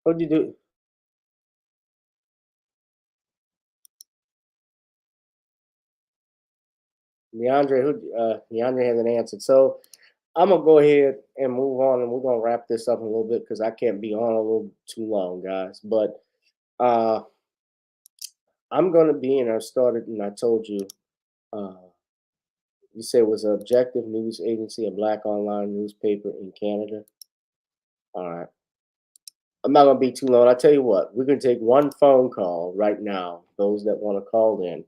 What'd you do? Leandre hasn't answered. So I'm gonna go ahead and move on, and we're gonna wrap this up a little bit because I can't be on a little too long, guys. But uh, I'm gonna be in. I started, and I told you. Uh, you said it was an objective news agency, a black online newspaper in Canada. All right. I'm not gonna be too long. I tell you what, we're gonna take one phone call right now. Those that want to call in,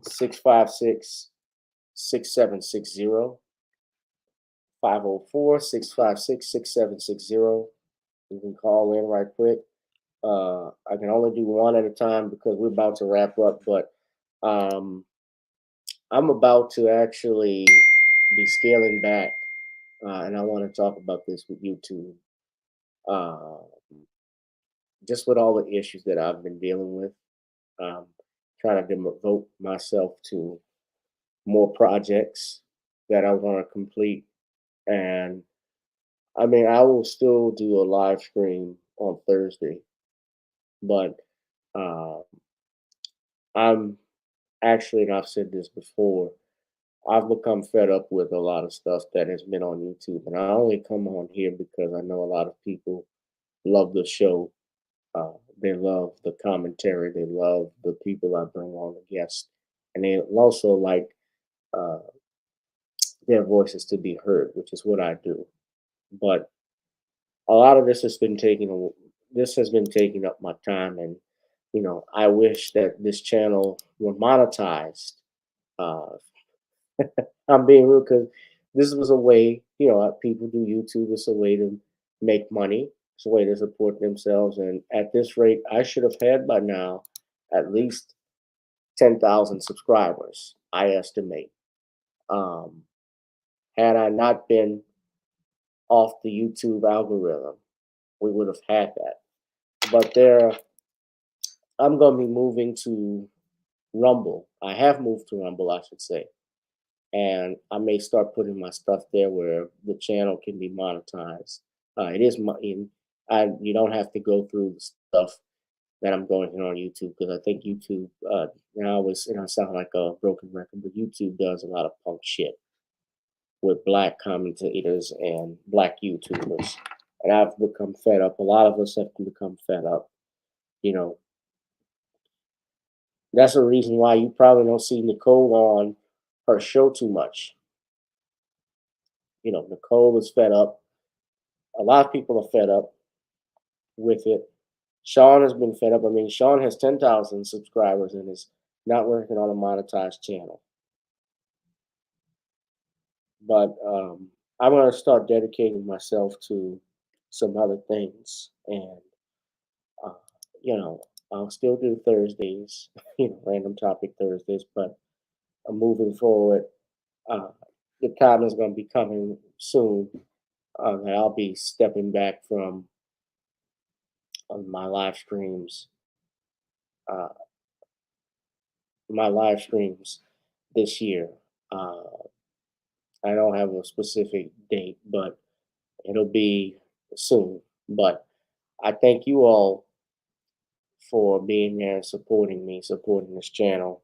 656 6760 504-656-6760. You can call in right quick. I can only do one at a time because we're about to wrap up, but um, I'm about to actually be scaling back, and I want to talk about this with you too. Uh, just with all the issues that I've been dealing with, um, trying to devote myself to more projects that I want to complete. And I mean, I will still do a live stream on Thursday, but uh, I'm actually, and I've said this before, I've become fed up with a lot of stuff that has been on YouTube. And I only come on here because I know a lot of people love the show. They love the commentary. They love the people I bring on, the guests. And they also like uh, their voices to be heard, which is what I do. But a lot of this has been taking up my time, and I wish that this channel were monetized. Uh, I'm being real because this was a way, people do YouTube. It's a way to make money. It's a way to support themselves. And at this rate, I should have had by now at least 10,000 subscribers, I estimate. Um, had I not been off the YouTube algorithm, we would have had that. But I'm going to be moving to Rumble. I have moved to Rumble, I should say. And I may start putting my stuff there where the channel can be monetized. It is money. You don't have to go through the stuff that I'm going here on YouTube because I think YouTube I sound like a broken record, but YouTube does a lot of punk shit with black commentators and black YouTubers, and I've become fed up. A lot of us have become fed up. You know, that's a reason why you probably don't see Nicole on her show too much. Nicole is fed up. A lot of people are fed up with it. Sean has been fed up. I mean, Sean has 10,000 subscribers and is not working on a monetized channel. But I'm going to start dedicating myself to some other things. And, uh, I'll still do Thursdays, random topic Thursdays. But moving forward, uh, the time is going to be coming soon that I'll be stepping back from my live streams. Uh, my live streams this year. Uh, I don't have a specific date, but it'll be soon. But I thank you all for being there and supporting me, supporting this channel,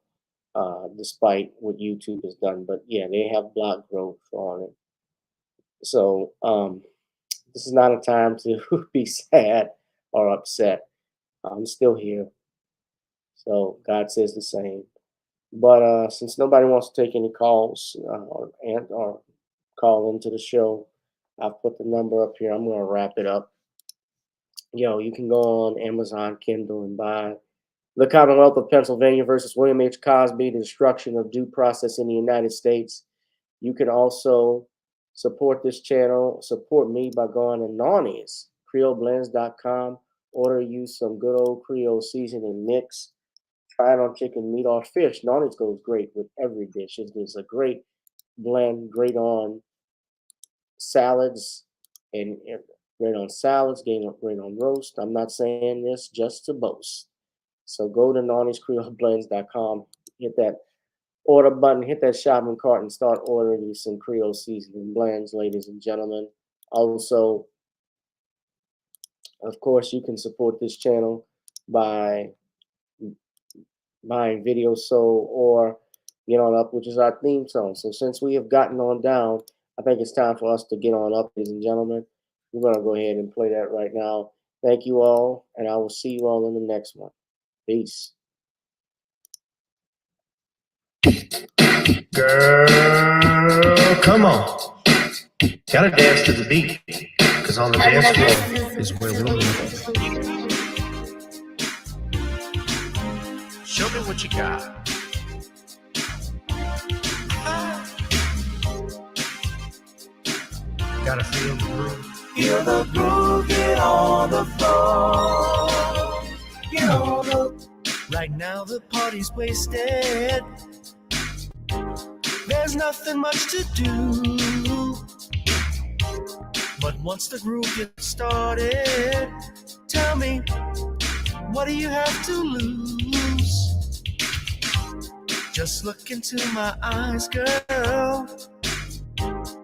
despite what YouTube has done. But yeah, they have block growth on it. So this is not a time to be sad or upset. I'm still here. So God says the same. But since nobody wants to take any calls or call into the show, I've put the number up here. I'm going to wrap it up. You can go on Amazon Kindle and buy The Commonwealth of Pennsylvania versus William H. Cosby, The Destruction of Due Process in the United States. You can also support this channel, support me by going to Nonnies, CreoleBlends.com. Order you some good old Creole seasoning mix. Try it on chicken, meat, or fish. Nonnies goes great with every dish. It's a great blend, great on salads, and great on salads, great on roast. I'm not saying this just to boast. So go to NonniesCreoleBlends.com, hit that order button, hit that shopping cart, and start ordering you some Creole seasoning blends, ladies and gentlemen. Also, of course, you can support this channel by buying Video Soul or Get on up, which is our theme song. So since we have gotten on down, I think it's time for us to get on up, ladies and gentlemen. We're going to go ahead and play that right now. Thank you all, and I will see you all in the next one. Peace. Girl, come on. Gotta dance to the beat. Cause on the dance floor is where we'll meet. Show me what you got. Gotta feel the groove. Feel the groove, get on the floor. Get on the. Right now the party's wasted. There's nothing much to do. But once the groove gets started, tell me, what do you have to lose? Just look into my eyes, girl,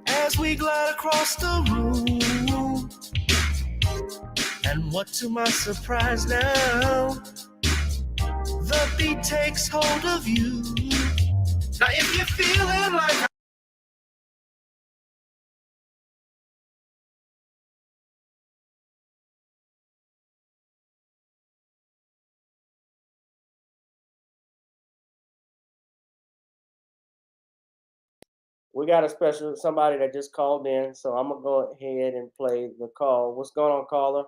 as we glide across the room. And what to my surprise now, the beat takes hold of you. Now if you're feeling like We got a special somebody that just called in, so I'm gonna go ahead and play the call. What's going on, caller?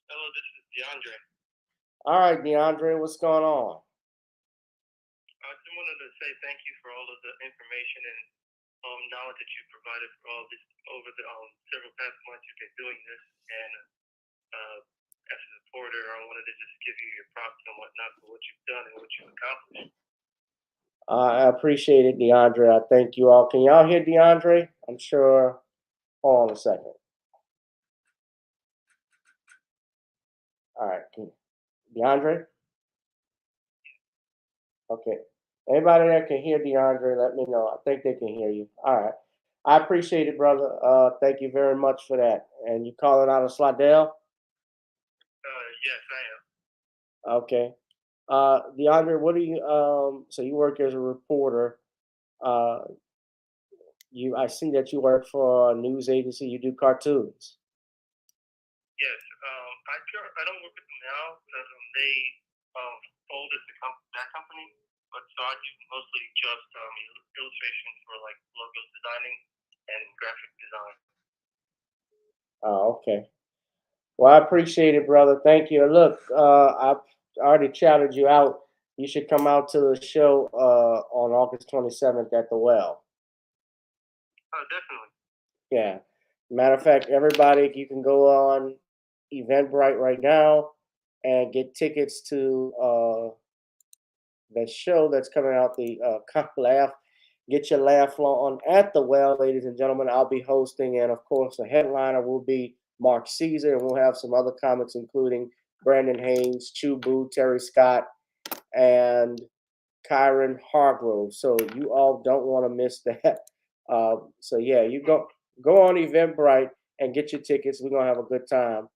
Hello, this is DeAndre. All right, DeAndre, what's going on? I just wanted to say thank you for all of the information and knowledge that you provided for all this over the several past months you've been doing this. And as a supporter, I wanted to just give you your props and whatnot for what you've done and what you've accomplished. I appreciate it, DeAndre. I thank you all. Can y'all hear DeAndre? I'm sure. Hold on a second. All right, DeAndre? Okay. Anybody that can hear DeAndre, let me know. I think they can hear you. All right. I appreciate it, brother. Thank you very much for that. And you calling out of Slidell? Yes, I am. Okay. DeAndre, what do you so you work as a reporter. I see that you work for a news agency, you do cartoons. Yes, I don't work with them now because they folded that company. But so I do mostly just illustrations for like logo designing and graphic design. Oh, okay. Well, I appreciate it, brother. Thank you. Look, I've already shouted you out. You should come out to the show on August 27th at the Well. Oh, definitely. Yeah. Matter of fact, everybody, you can go on Eventbrite right now and get tickets to the show that's coming out, the Laugh. Get your laugh on at the Well, ladies and gentlemen. I'll be hosting, and of course, the headliner will be Mark Caesar, and we'll have some other comics, including Brandon Haynes, Chubu, Terry Scott, and Kyron Hargrove. So you all don't want to miss that. So yeah, you go on Eventbrite and get your tickets. We're gonna have a good time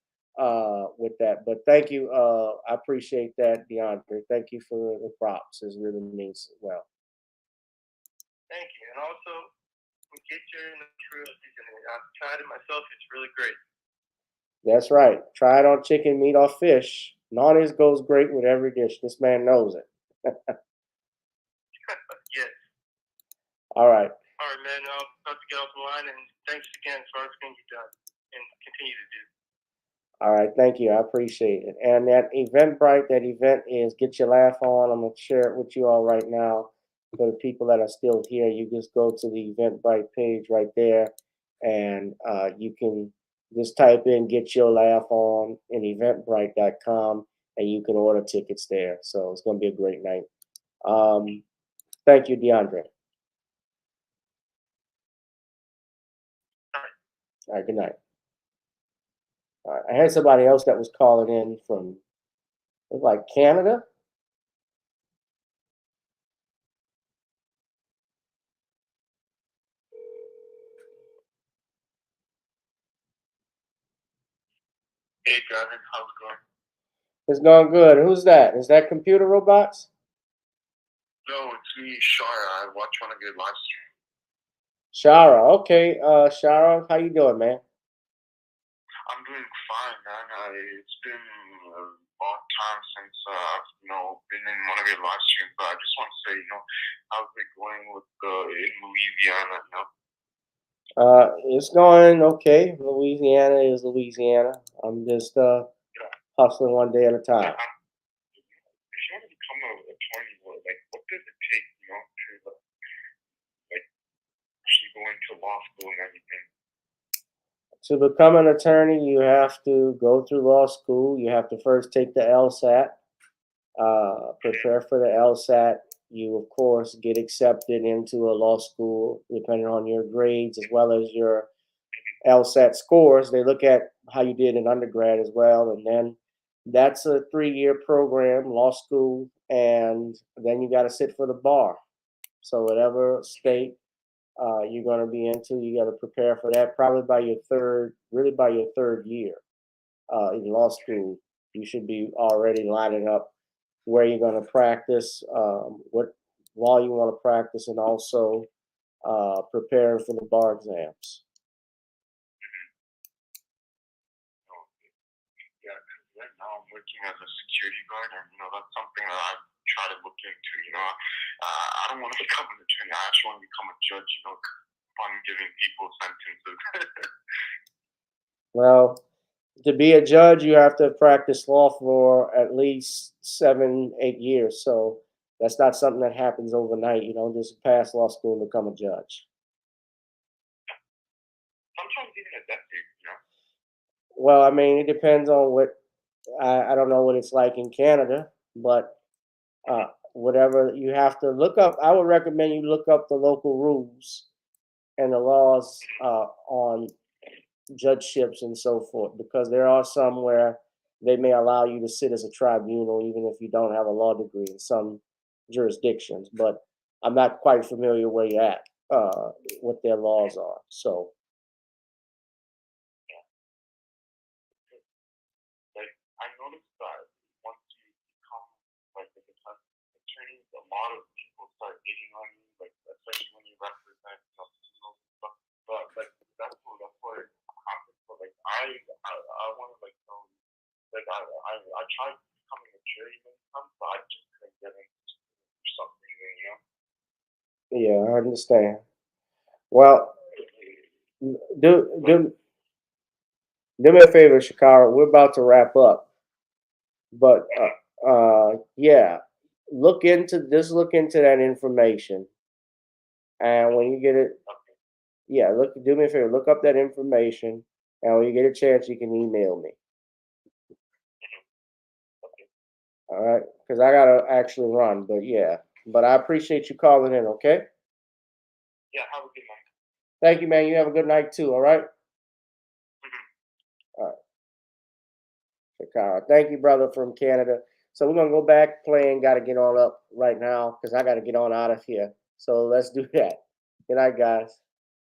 with that. But thank you. I appreciate that, DeAndre. Thank you for the props. It really means well. Thank you. And also, we get your natural seasoning. I've tried it myself. It's really great. That's right. Try it on chicken, meat, or fish. Mayonnaise goes great with every dish. This man knows it. Yes. All right. All right, man. I'll have to get off the line. And thanks again for everything you've done and continue to do. All right. Thank you. I appreciate it. And that Eventbrite, that event is Get Your Laugh On. I'm going to share it with you all right now. For the people that are still here, you just go to the Eventbrite page right there, and you can just type in Get Your Laugh On in eventbrite.com, and you can order tickets there. So it's going to be a great night. Thank you, DeAndre. All right, good night. All right, I had somebody else that was calling in from, it was like Canada. Hey, Gavin. How's it going? It's going good. Who's that? Is that Computer Robots? No, it's me, Shara. I watch one of your live streams. Shara, okay. Shara, how you doing, man? I'm doing fine, man. It's been a long time since I've, been in one of your live streams, but I just want to say, how's it going with in Louisiana, It's going okay. Louisiana is Louisiana. I'm just hustling one day at a time. If you want to become an attorney, what does it take, to actually go into law school and everything? To become an attorney, you have to go through law school. You have to first take the LSAT, prepare for the LSAT. You, of course, get accepted into a law school depending on your grades as well as your LSAT scores. They look at how you did in undergrad as well. And then that's a 3-year program, law school. And then you got to sit for the bar. So whatever state you're going to be into, you got to prepare for that probably by your third year in law school. You should be already lining up where you're going to practice, what law you want to practice, and also preparing for the bar exams. Yeah, because right now I'm working as a security guard, and that's something that I try to look into. I don't want to become an attorney. I actually want to become a judge. Fun giving people sentences. Well, to be a judge, you have to practice law for at least 7-8 years. So that's not something that happens overnight. You don't just pass law school and become a judge. Sometimes even a decade, Well, I mean, it depends on what, I don't know what it's like in Canada, but whatever you have to look up, I would recommend you look up the local rules and the laws on judgeships and so forth, because there are some where they may allow you to sit as a tribunal even if you don't have a law degree in some jurisdictions. But I'm not quite familiar where you're at, what their laws are. So. I noticed that once you become a defense attorney, a lot of people start hating on you, especially when you represent criminals and stuff. But that's what happens. But I want to know. I tried becoming a juryman, but I just couldn't get into something, Yeah, I understand. Well, do me a favor, Shakara. We're about to wrap up, but yeah, look into that information, and when you get it, yeah, do me a favor, look up that information, and when you get a chance, you can email me. All right, because I gotta actually run, but yeah, but I appreciate you calling in. Okay. Yeah. Have a good night. Thank you, man. You have a good night too. All right. All right. Shakara. Thank you, brother from Canada. So we're gonna go back playing. Got to get on up right now because I got to get on out of here. So let's do that. Good night, guys.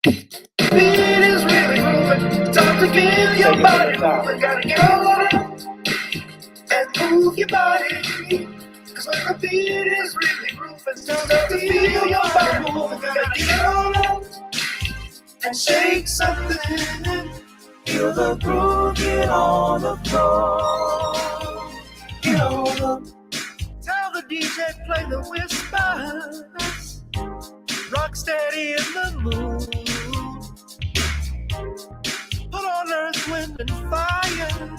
It is really moving. Time to get your body moving. Gotta get on and move your body. Cause when the beat is really moving, time to feel your body moving. Gotta get on and shake something. Feel the groove, get on the floor. Get on up. Tell the DJ play the whispers. Rock steady in the mood. Put on earth, wind, and fire.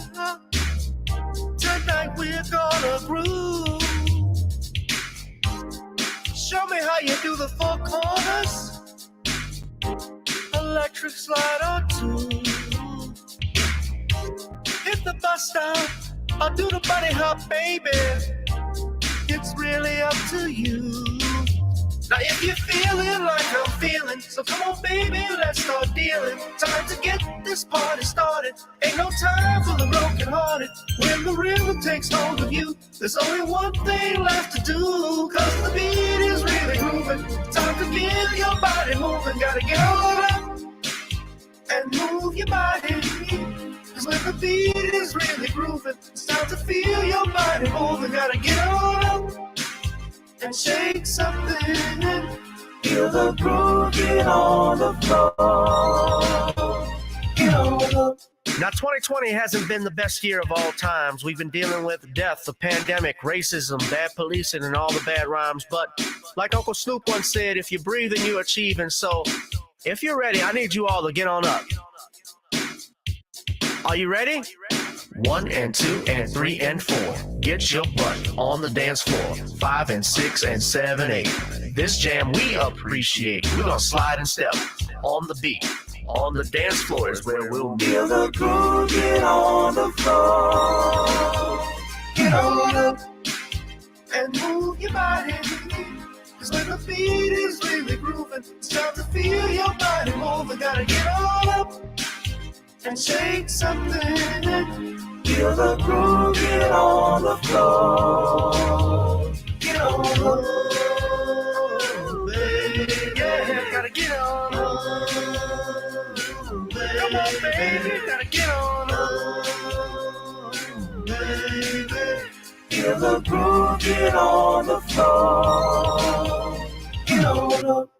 Tonight we're gonna groove. Show me how you do the 4 corners. Electric slide or 2. Hit the bus stop or do the bunny hop, baby. It's really up to you. Now if you're feeling like I'm feeling, so come on baby, let's start dealing. Time to get this party started. Ain't no time for the broken hearted. When the rhythm takes hold of you, there's only one thing left to do. Cause the beat is really grooving. Time to get your body moving. Gotta get on up and move your body. Cause when the beat is really grooving, it's time to feel your body moving. Gotta get on up and shake something. Feel the groove, get on the floor. Get on the floor. Now, 2020 hasn't been the best year of all times. We've been dealing with death, the pandemic, racism, bad policing, and all the bad rhymes. But like Uncle Snoop once said, if you breathe, then you achieve. And so, if you're ready, I need you all to get on up. Are you ready? 1 and 2 and 3 and 4. Get your butt on the dance floor. 5 and 6 and 7, 8. This jam we appreciate. We're gonna slide and step on the beat. On the dance floor is where we'll be. Feel the groove, get on the floor. Get on up and move your body. Cause when the beat is really grooving, it's time to feel your body moving. Gotta get on up and shake something. Feel the groove, get on the floor. Get on the floor, baby. Yeah, gotta get on up. Come on, baby, gotta get on up. Baby, feel the groove, get on the floor. Get on up.